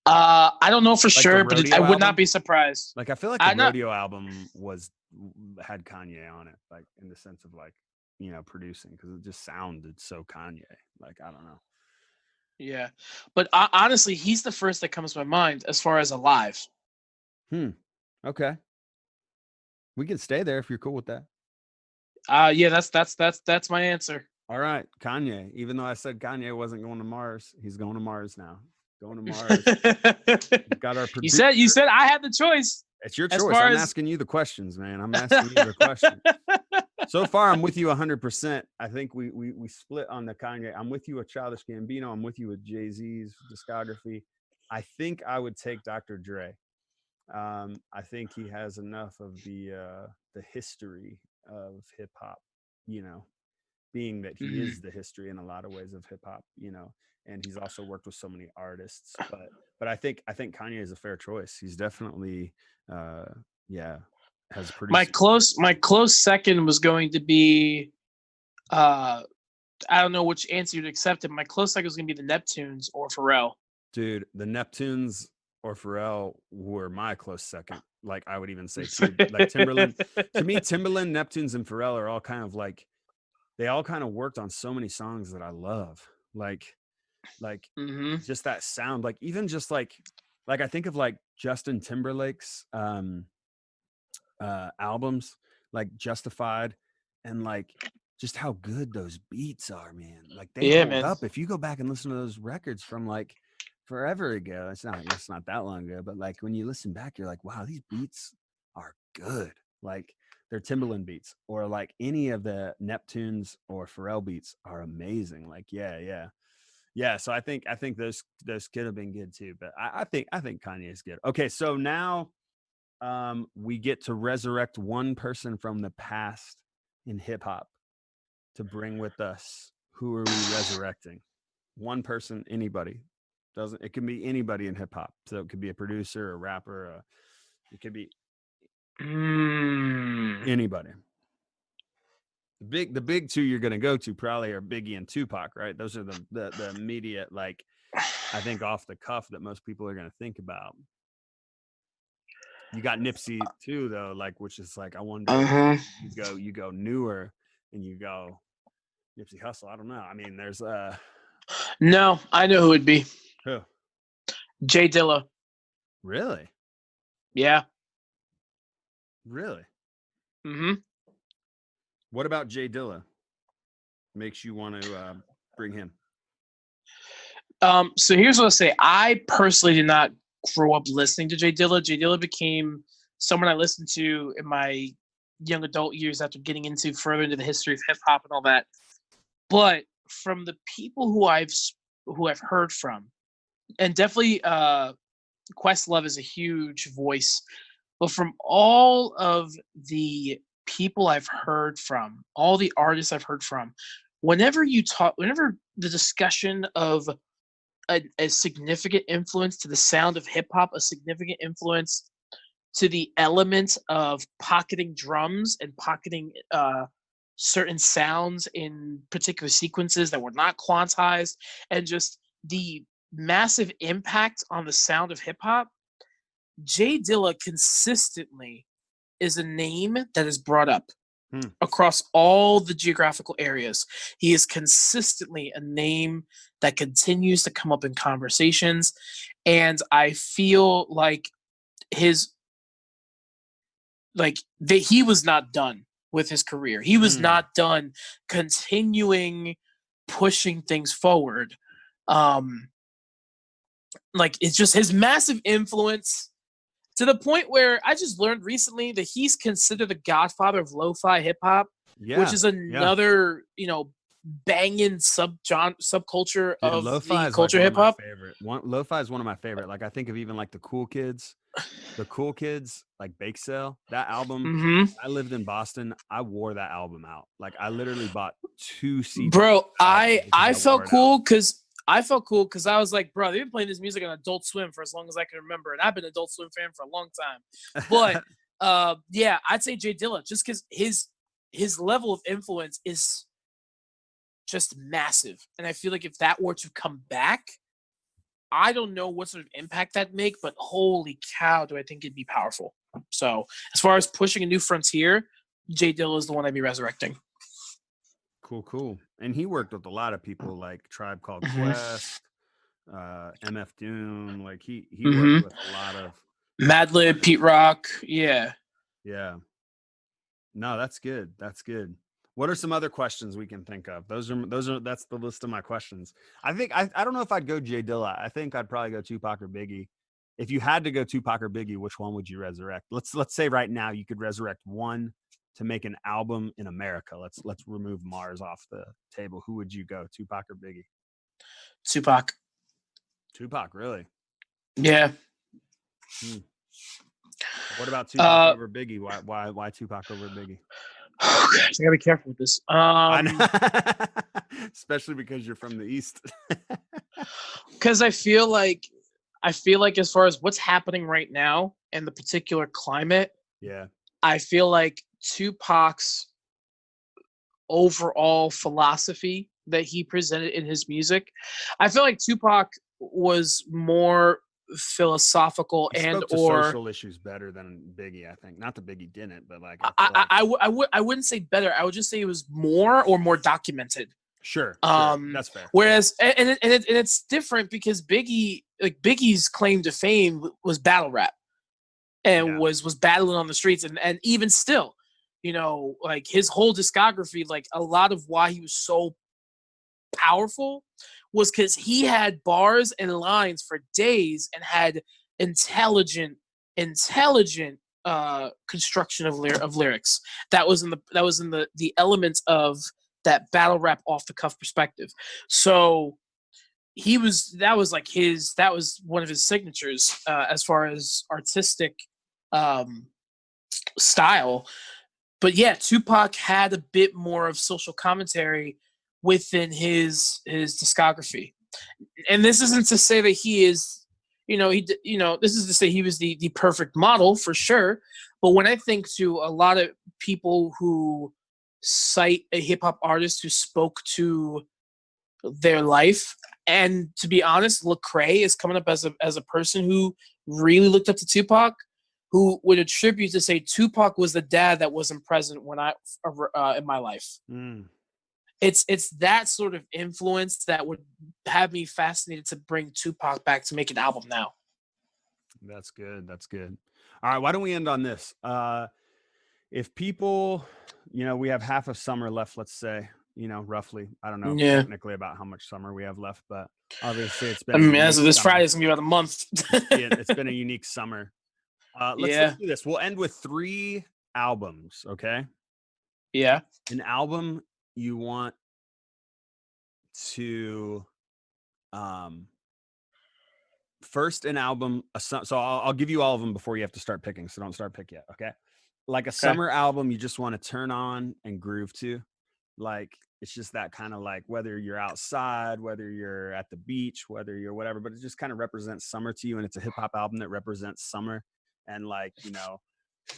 I don't know for sure, but I would not be surprised. Like, I feel like the Rodeo album had Kanye on it, like in the sense of like, you know, producing, because it just sounded so Kanye. Like, I don't know. Yeah, but honestly, he's the first that comes to my mind as far as alive. Okay. We can stay there if you're cool with that. Yeah, that's my answer. All right, Kanye. Even though I said Kanye wasn't going to Mars, he's going to Mars now. Going to Mars. We've got our producer. You said I had the choice. It's your choice. I'm asking you the questions, man. I'm asking you the questions. So far, I'm with you 100%. I think we split on the Kanye. I'm with you with Childish Gambino. I'm with you with Jay-Z's discography. I think I would take Dr. Dre. I think he has enough of the history of hip hop, you know, being that he is the history in a lot of ways of hip hop, you know, and he's also worked with so many artists. But I think Kanye is a fair choice. He's definitely has produced. My close second was going to be I don't know which answer you'd accept it. My close second was going to be the Neptunes or Pharrell. Dude, the Neptunes or Pharrell were my close second. Like, I would even say like Timberland. To me, Timberland, Neptunes, and Pharrell are all kind of like, they all kind of worked on so many songs that I love. Like just that sound. Like, even just like I think of like Justin Timberlake's albums, like Justified, and like just how good those beats are, man. Like, they hold up. If you go back and listen to those records from like forever ago, it's not that long ago, but like when you listen back, you're like, wow, these beats are good. Like, they're Timbaland beats, or like any of the Neptunes or Pharrell beats are amazing. Like, yeah. So I think those could have been good too, but I think Kanye is good. Okay, so now we get to resurrect one person from the past in hip hop to bring with us. Who are we resurrecting? One person, anybody. It can be anybody in hip hop. So it could be a producer, a rapper, it could be anybody. The big two you're gonna go to probably are Biggie and Tupac, right? Those are the immediate, like, I think off the cuff that most people are gonna think about. You got Nipsey too, though, like, which is like, I wonder, you go newer and you go Nipsey Hussle. I don't know. I mean, there's no, I know who it'd be. Who? Jay Dilla. Really? Yeah. Really? What about Jay Dilla? Makes you want to bring him? So here's what I'll say. I personally did not grow up listening to Jay Dilla. Jay Dilla became someone I listened to in my young adult years after getting further into the history of hip hop and all that. But from the people who I've heard from, and definitely Questlove is a huge voice, but from all of the people I've heard from, all the artists I've heard from, whenever the discussion of a significant influence to the sound of hip hop, a significant influence to the element of pocketing drums and pocketing certain sounds in particular sequences that were not quantized, and just the massive impact on the sound of hip hop, Jay Dilla consistently is a name that is brought up across all the geographical areas. He is consistently a name that continues to come up in conversations. And I feel like he was not done with his career. He was not done continuing pushing things forward. Like, it's just his massive influence to the point where I just learned recently that he's considered the godfather of lo-fi hip hop, which is another, banging subculture of the culture hip hop. Lo-fi is one of my favorite. Like, I think of even like the Cool Kids, like Bake Sale, that album. I lived in Boston. I wore that album out. Like, I literally bought 2 CDs. Bro, I felt cool because I was like, bro, they've been playing this music on Adult Swim for as long as I can remember, and I've been an Adult Swim fan for a long time. But yeah, I'd say Jay Dilla, just because his level of influence is just massive, and I feel like if that were to come back, I don't know what sort of impact that'd make, but holy cow, do I think it'd be powerful. So as far as pushing a new frontier, Jay Dilla is the one I'd be resurrecting. Cool. And he worked with a lot of people like Tribe Called Quest, MF Doom. Like he worked with a lot of Madlib, Pete Rock. Yeah. No, that's good. What are some other questions we can think of? That's the list of my questions. I think I don't know if I'd go Jay Dilla. I think I'd probably go Tupac or Biggie. If you had to go Tupac or Biggie, which one would you resurrect? Let's say right now you could resurrect one to make an album in America. Let's remove Mars off the table. Who would you go, Tupac or Biggie? Tupac. Tupac, really? Yeah. What about Tupac over Biggie? Why Tupac over Biggie? Oh gosh, I gotta be careful with this. Especially because you're from the East. Because I feel like as far as what's happening right now and the particular climate, I feel like Tupac's overall philosophy that he presented in his music, I feel like Tupac was more philosophical he and spoke to or social issues better than Biggie. I think not that Biggie didn't, but like I wouldn't say better. I would just say it was more documented. Sure, that's fair. Whereas it's different because Biggie's claim to fame was battle rap, and was battling on the streets, and even still, like his whole discography, like a lot of why he was so powerful was because he had bars and lines for days and had intelligent construction of lyrics that was in the elements of that battle rap off the cuff perspective. So that was one of his signatures as far as artistic style. But yeah, Tupac had a bit more of social commentary within his discography. And this isn't to say that he is, this is to say he was the perfect model for sure. But when I think to a lot of people who cite a hip hop artist who spoke to their life, and to be honest, Lecrae is coming up as a person who really looked up to Tupac, who would attribute to say Tupac was the dad that wasn't present when in my life. It's that sort of influence that would have me fascinated to bring Tupac back to make an album now. That's good. All right, why don't we end on this? If people, we have half of summer left, let's say, roughly. I don't know technically about how much summer we have left, but obviously it's been. As of this Friday, it's gonna be about a month. It's been a unique summer. Let's do this. We'll end with 3 albums, okay? Yeah. An album you want to first an album so I'll give you all of them before you have to start picking, so don't start pick yet, okay? Like a summer album you just want to turn on and groove to, like it's just that kind of like whether you're outside, whether you're at the beach, whether you're whatever, but it just kind of represents summer to you, and it's a hip-hop album that represents summer, and like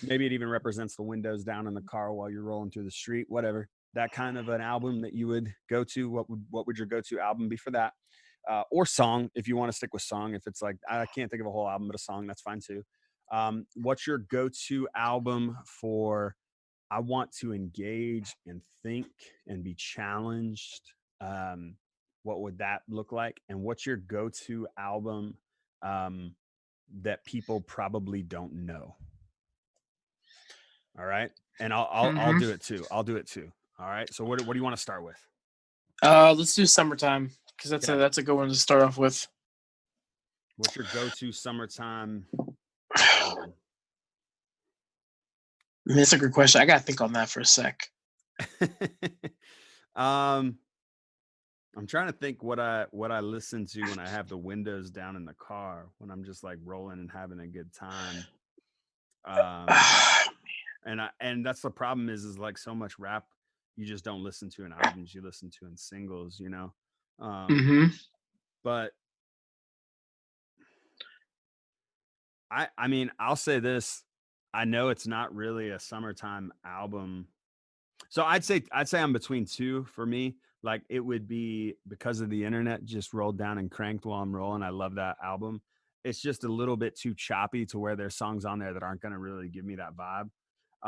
maybe it even represents the windows down in the car while you're rolling through the street, whatever. That kind of an album that you would go to. What would your go-to album be for that? or song, if you want to stick with song. If it's like, I can't think of a whole album, but a song, that's fine too. What's your go-to album for, I want to engage and think and be challenged? What would that look like? And what's your go-to album that people probably don't know? All right. And I'll do it too. I'll do it too. All right. So what do you want to start with? Let's do Summertime, because that's a good one to start off with. What's your go-to summertime album? That's a good question. I gotta think on that for a sec. I'm trying to think what I listen to when I have the windows down in the car, when I'm just like rolling and having a good time. And that's the problem is like so much rap you just don't listen to in albums, you listen to in singles, you know. But I mean, I'll say this. I know it's not really a summertime album. So I'd say I'm between two for me. Like it would be Because of the Internet, just rolled down and cranked while I'm rolling. I love that album. It's just a little bit too choppy to where there's songs on there that aren't going to really give me that vibe.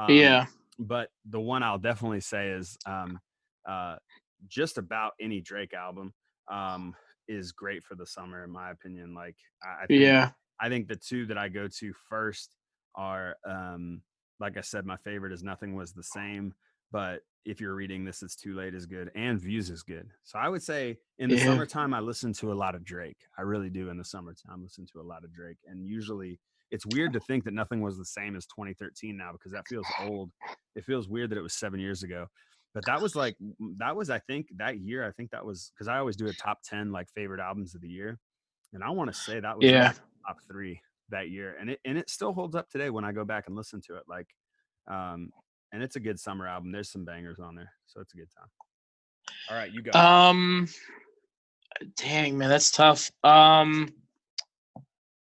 Yeah. But the one I'll definitely say is just about any Drake album is great for the summer, in my opinion. Like I think the two that I go to first are, like I said, my favorite is Nothing Was the Same. But if you're reading this, It's Too Late is good, and Views is good. So I would say in the summertime, I listen to a lot of Drake. I really do in the summertime, I listen to a lot of Drake. And usually it's weird to think that Nothing Was the Same as 2013 now, because that feels old. It feels weird that it was 7 years ago. But that was, I think that year, I think that was, because I always do a top 10 like favorite albums of the year. And I want to say that was in my top 3 that year. And it still holds up today when I go back and listen to it. Like, and it's a good summer album. There's some bangers on there, so it's a good time. All right, you go. Dang, man, that's tough.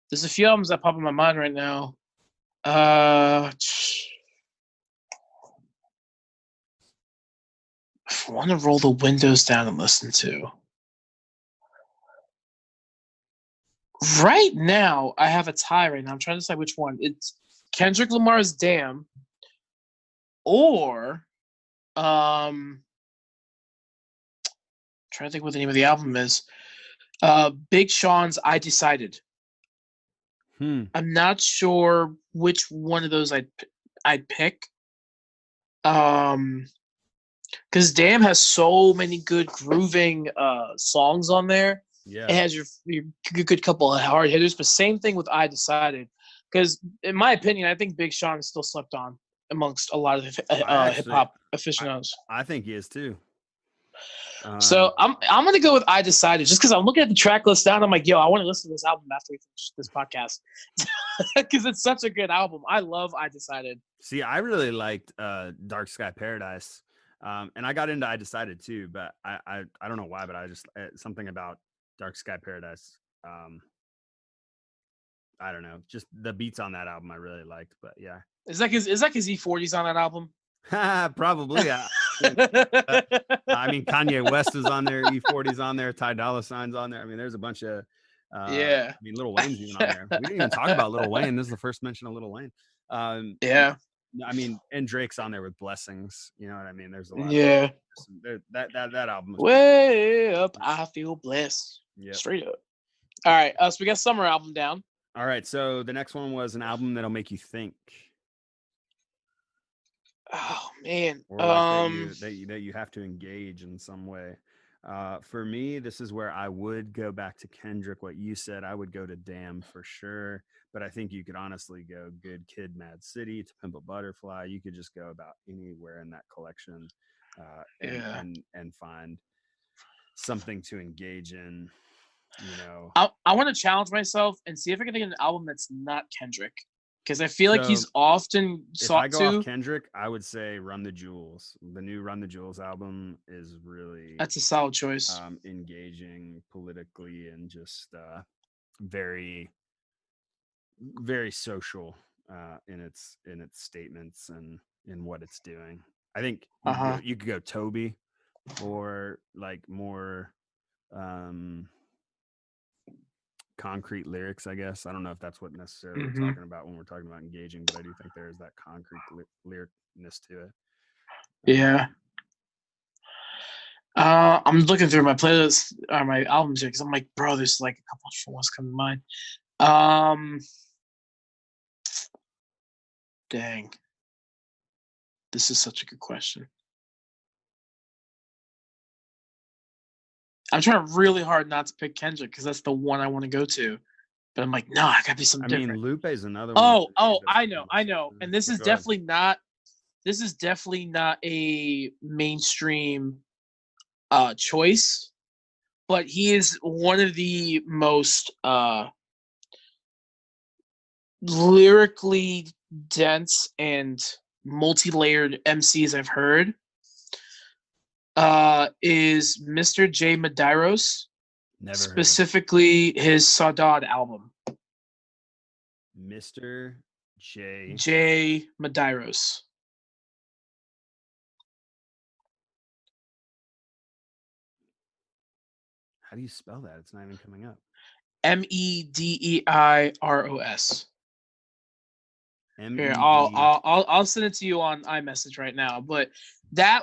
There's a few albums that pop in my mind right now. I want to roll the windows down and listen to. Right now, I have a tie right now. I'm trying to decide which one. It's Kendrick Lamar's Damn, or trying to think what the name of the album is. Big Sean's I Decided. I'm not sure which one of those I'd pick. Because Damn has so many good grooving songs on there. Yeah, it has your good couple of hard hitters, but same thing with I Decided. Because in my opinion, I think Big Sean is still slept on amongst a lot of hip hop aficionados. I think he is too. So I'm gonna go with I Decided, just because I'm looking at the track list down. I'm like, yo, I want to listen to this album after we finish this podcast, because it's such a good album. I love I Decided. See, I really liked Dark Sky Paradise, and I got into I Decided too, but I don't know why, but I just something about Dark Sky Paradise. I don't know, just the beats on that album I really liked. But yeah, is that because E40's on that album? Probably. I mean, Kanye West is on there, E40's on there, Ty Dolla $ign's on there. I mean, there's a bunch of I mean, Lil Wayne's even on there. We didn't even talk about Lil Wayne. This is the first mention of Lil Wayne. I mean, and Drake's on there with Blessings. You know what I mean? There's a lot. Yeah. That album was way up. I feel blessed. Yeah. Straight up. All right. So we got summer album down. All right. So the next one was an album that'll make you think. Oh man. Or like that you have to engage in some way. For me, this is where I would go back to Kendrick. What you said, I would go to Damn for sure. But I think you could honestly go Good Kid, Mad City, To Pimp a Butterfly. You could just go about anywhere in that collection, and find something to engage in. You know, I want to challenge myself and see if I can think of an album that's not Kendrick, because I feel like he's often sought to. If I go off Kendrick, I would say Run the Jewels. The new Run the Jewels album is really that's a solid choice. Engaging politically and just very, very social in its statements and in what it's doing. I think you could go Toby, or like more concrete lyrics, I guess. I don't know if that's what necessarily we're talking about when we're talking about engaging, but I do think there is that concrete lyricness to it. Yeah. I'm looking through my playlist or my albums here because I'm like, bro, there's like a couple of ones coming to mind. Dang. This is such a good question. I'm trying really hard not to pick Kendrick because that's the one I want to go to. But I'm like, no, I gotta be something different. I mean, Lupe is another one. Oh, I know. And this is definitely not a mainstream choice, but he is one of the most lyrically dense and multi-layered MCs I've heard. Is Mr. J Medeiros. Never specifically his Saudade album. Mr. J Medeiros. How do you spell that? It's not even coming up. Medeiros. Here, I'll send it to you on iMessage right now. But that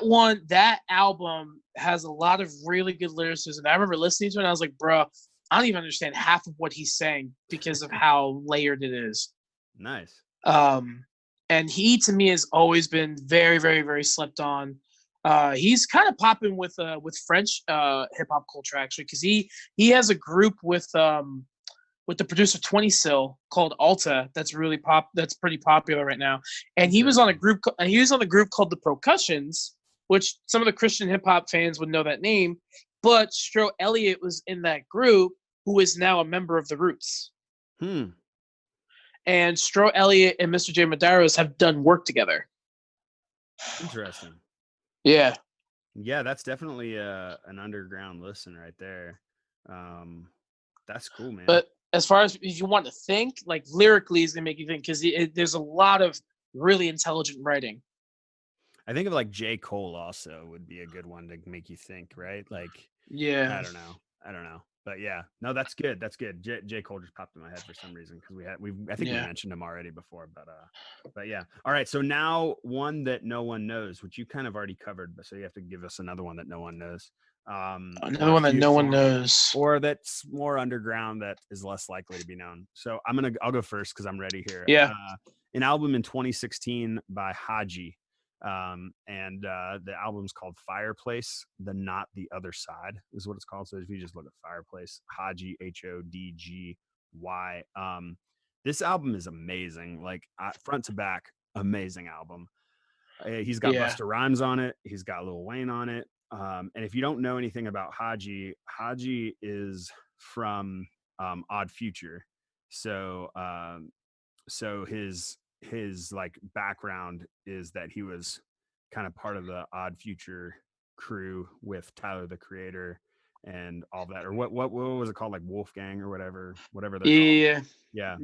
album has a lot of really good lyricism. I remember listening to it and I was like, bro, I don't even understand half of what he's saying because of how layered it is. Nice. And he to me has always been very, very, very slept on. He's kind of popping with French hip hop culture actually, because he has a group with the producer 20 Sil called Alta that's pretty popular right now. And he was on a group called the Percussions, which some of the Christian hip hop fans would know that name. But Stro Elliott was in that group, who is now a member of the Roots. And Stro Elliott and Mr. J Medeiros have done work together. Interesting. Yeah. Yeah, that's definitely an underground listen right there. That's cool, man. But as far as if you want to think, like lyrically is gonna make you think because there's a lot of really intelligent writing. I think of like J. Cole also would be a good one to make you think, right? Like, yeah, I don't know, but yeah, no, that's good. J. Cole just popped in my head for some reason because we mentioned him already before, but yeah. All right, so now one that no one knows, which you kind of already covered, but so you have to give us another one that no one knows. Another one that no one knows, or that's more underground that is less likely to be known. So I'll go first because I'm ready here. Yeah, an album in 2016 by Haji. And the album's called Fireplace, Not the Other Side is what it's called. So if you just look at Fireplace, Haji, Hodgy. This album is amazing, like front to back, amazing album. He's got Busta Rhymes on it. He's got Lil Wayne on it. And if you don't know anything about Haji is from Odd Future. So his like background is that he was kind of part of the Odd Future crew with Tyler the Creator and all that, or what was it called, like Wolfgang or whatever they're called. Yeah.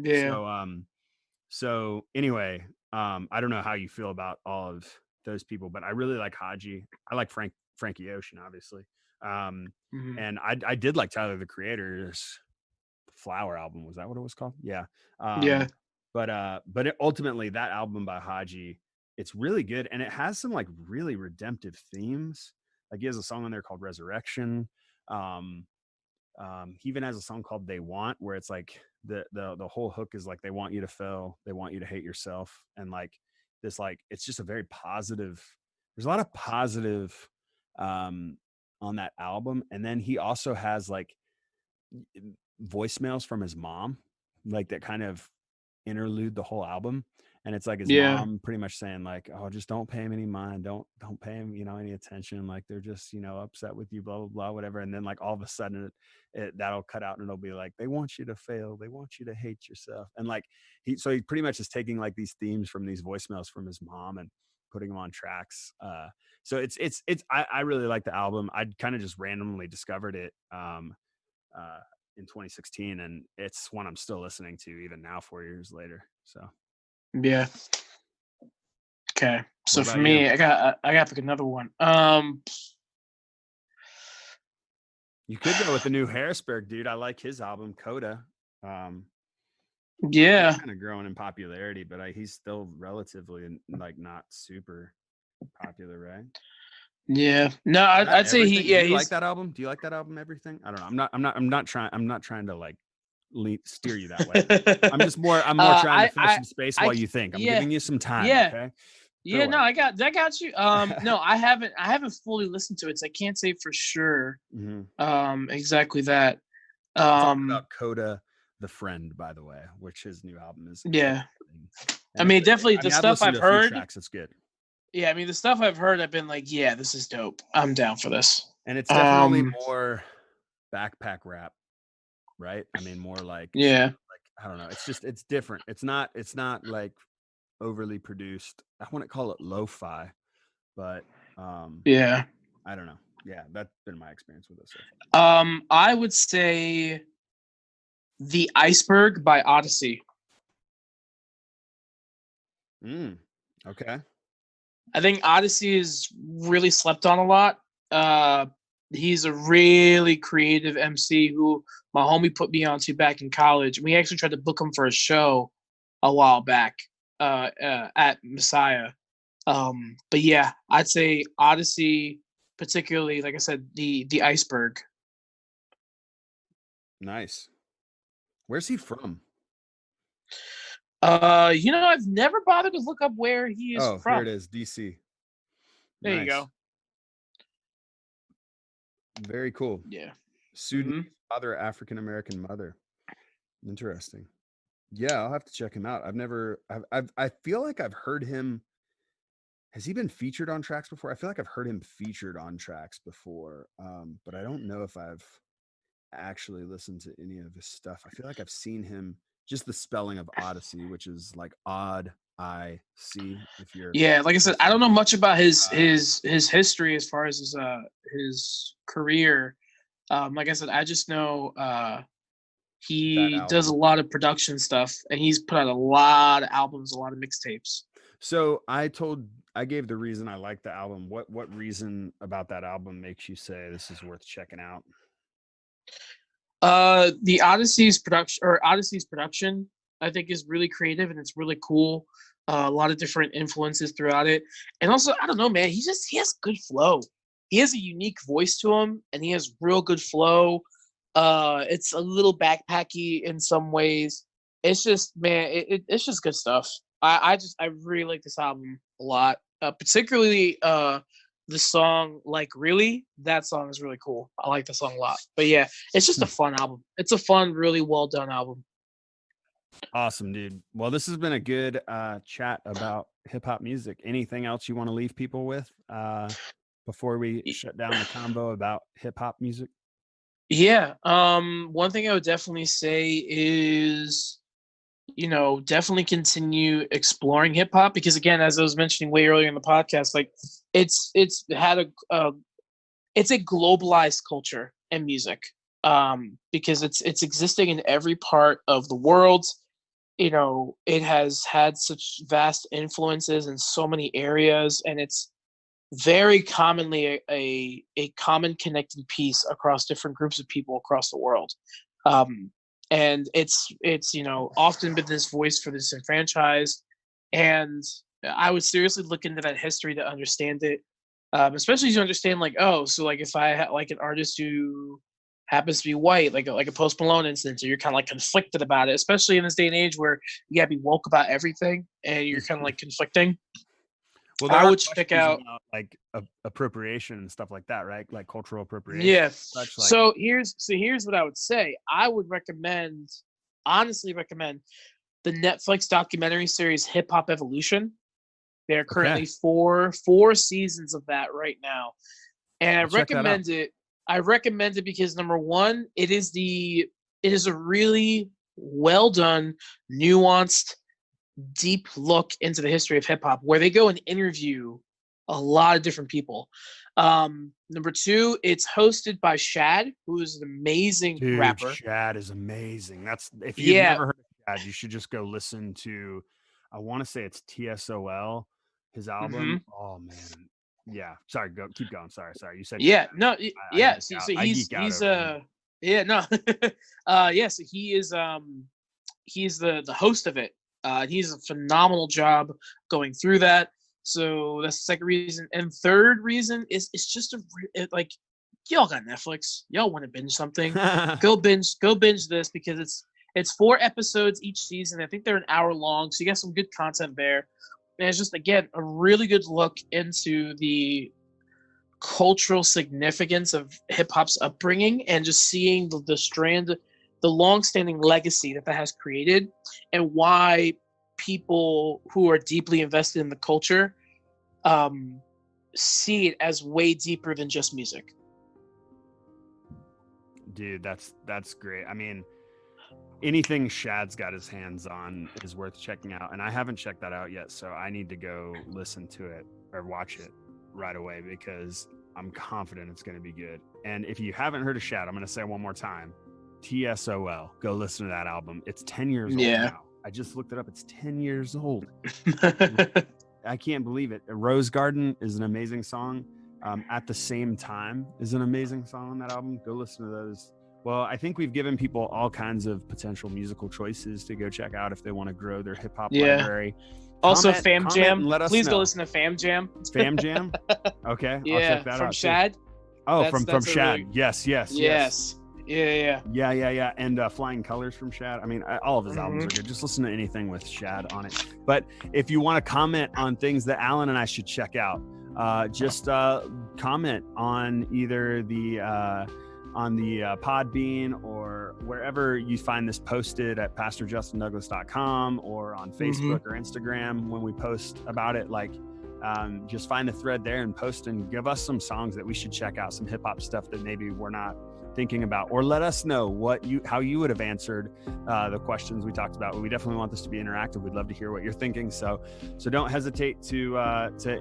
So anyway, I don't know how you feel about all of those people, but I really like Haji. I like Frankie Ocean, obviously. And I did like Tyler the Creator's Flower album. Was that what it was called? Yeah. But ultimately that album by Haji, it's really good. And it has some like really redemptive themes. Like he has a song on there called Resurrection. He even has a song called They Want, where it's like the whole hook is like, they want you to fail. They want you to hate yourself. And like this, like, it's just a very positive, there's a lot of positive on that album. And then he also has like voicemails from his mom, like that kind of interlude the whole album. And it's like his mom pretty much saying like, oh, just don't pay him any mind, don't pay him any attention, like they're just upset with you, blah blah blah, whatever. And then like all of a sudden that'll cut out and it'll be like, they want you to fail, they want you to hate yourself. And like he pretty much is taking like these themes from these voicemails from his mom and putting them on tracks. So it's I really like the album. I kind of just randomly discovered it in 2016, and it's one I'm still listening to even now 4 years later. So yeah. Okay, so for me, I got to pick another one. You could go with the new Harrisburg dude. I like his album Coda. Yeah, kind of growing in popularity, but he's still relatively like not super popular, right? yeah. No, I'd say Everything. he. Yeah, Do you like he's. that album? Do you like that album? Everything? I don't know. I'm not trying to like steer you that way. I'm more trying to fill some space while you think. I'm Yeah, giving you some time. yeah. Okay. Yeah, no, I got you. No, I haven't fully listened to it, so I can't say for sure. Exactly that. I'm talking about Coda the Friend, by the way, which his new album is. Yeah. And I mean, definitely the I've stuff listened I've to a few heard. tracks. It's good. Yeah, I mean, the stuff I've heard, I've been like, yeah, this is dope. I'm down for this. And it's definitely more backpack rap, right? I mean, more like, yeah, I don't know. It's different. It's not like overly produced. I wouldn't call it lo-fi, but yeah. I don't know. Yeah, that's been my experience with it so far. I would say The Iceberg by Odyssey. Okay. I think Odyssey is really slept on a lot. He's a really creative MC who my homie put me onto back in college. We actually tried to book him for a show a while back at Messiah. But yeah, I'd say Odyssey, particularly, like I said, the Iceberg. Nice. Where's he from? I've never bothered to look up where he is from. Here it is, DC. There you go. Very cool. Yeah. Sudanese father, African American mother. Interesting. Yeah, I'll have to check him out. I feel like I've heard him. Has he been featured on tracks before? I feel like I've heard him featured on tracks before, but I don't know if I've actually listened to any of his stuff. I feel like I've seen him, just the spelling of Odyssey, which is like odd I-C. If you're like I said, I don't know much about his history as far as his career. Like I said, I just know he does a lot of production stuff, and he's put out a lot of albums, a lot of mixtapes. So I gave the reason I like the album. What reason about that album makes you say this is worth checking out? The Odyssey's production, I think, is really creative and it's really cool. A lot of different influences throughout it, and also I don't know, man. He has good flow. He has a unique voice to him, and he has real good flow. It's a little backpacky in some ways. It's just, man, it's just good stuff. I really like this album a lot. Particularly the song Like Really, that song is really cool. I like the song a lot. But yeah, it's just a fun album. It's a fun, really well done album. Awesome, dude. Well, this has been a good chat about hip hop music. Anything else you want to leave people with before we shut down the combo about hip hop music? Yeah. One thing I would definitely say is, definitely continue exploring hip hop because, again, as I was mentioning way earlier in the podcast, like it's had it's a globalized culture and music because it's existing in every part of the world. It has had such vast influences in so many areas, and it's very commonly a common connecting piece across different groups of people across the world. And it's often been this voice for the disenfranchised, and I would seriously look into that history to understand it, especially to understand so if I had like an artist who happens to be white, like a Post Malone instance, or you're kind of like conflicted about it, especially in this day and age where you gotta be woke about everything and you're kind of like conflicting. Well, I would check out like appropriation and stuff like that, right? Like cultural appropriation. Yeah. So here's what I would say. I would honestly recommend the Netflix documentary series Hip Hop Evolution. There are currently four seasons of that right now, and I recommend it. I recommend it because number one, it is a really well done, nuanced, deep look into the history of hip hop where they go and interview a lot of different people. Number two, it's hosted by Shad, who is an amazing rapper. Shad is amazing. If you've never heard of Shad, you should just go listen to, I want to say it's TSOL, his album. Oh man. Yeah. Sorry, keep going. Sorry. You said Shad. No, so Yeah, no. So he's the host of it. He's a phenomenal job going through that. So that's the second reason. And third reason is it's just like, y'all got Netflix. Y'all want to binge something? Go binge this, because it's 4 episodes each season. I think they're an hour long, so you got some good content there. And it's just, again, a really good look into the cultural significance of hip hop's upbringing, and just seeing the long-standing legacy that has created, and why people who are deeply invested in the culture see it as way deeper than just music. Dude, that's great. I mean, anything Shad's got his hands on is worth checking out, and I haven't checked that out yet, so I need to go listen to it or watch it right away, because I'm confident it's going to be good. And if you haven't heard of Shad, I'm going to say it one more time. TSOL. Go listen to that album. It's 10 years old now. I just looked it up. It's 10 years old. I can't believe it. Rose Garden is an amazing song. At the Same Time is an amazing song on that album. Go listen to those. Well, I think we've given people all kinds of potential musical choices to go check out if they want to grow their hip hop library. Also, Fam Jam. Please know. Go listen to Fam Jam. Fam Jam? Okay. Yeah, I'll check that from out. Shad. Oh, from Shad. Yes. Yeah. And Flying Colors from Shad. I mean, all of his albums are good. Just listen to anything with Shad on it. But if you want to comment on things that Alan and I should check out, just comment on either the Podbean or wherever you find this posted at pastorjustindouglas.com, or on Facebook or Instagram when we post about it. Like, just find the thread there and post, and give us some songs that we should check out, some hip hop stuff that maybe we're not thinking about, or let us know how you would have answered the questions we talked about. We definitely want this to be interactive. We'd love to hear what you're thinking. So don't hesitate to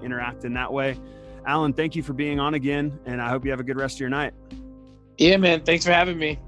interact in that way. Alan, thank you for being on again, and I hope you have a good rest of your night. Yeah, man. Thanks for having me.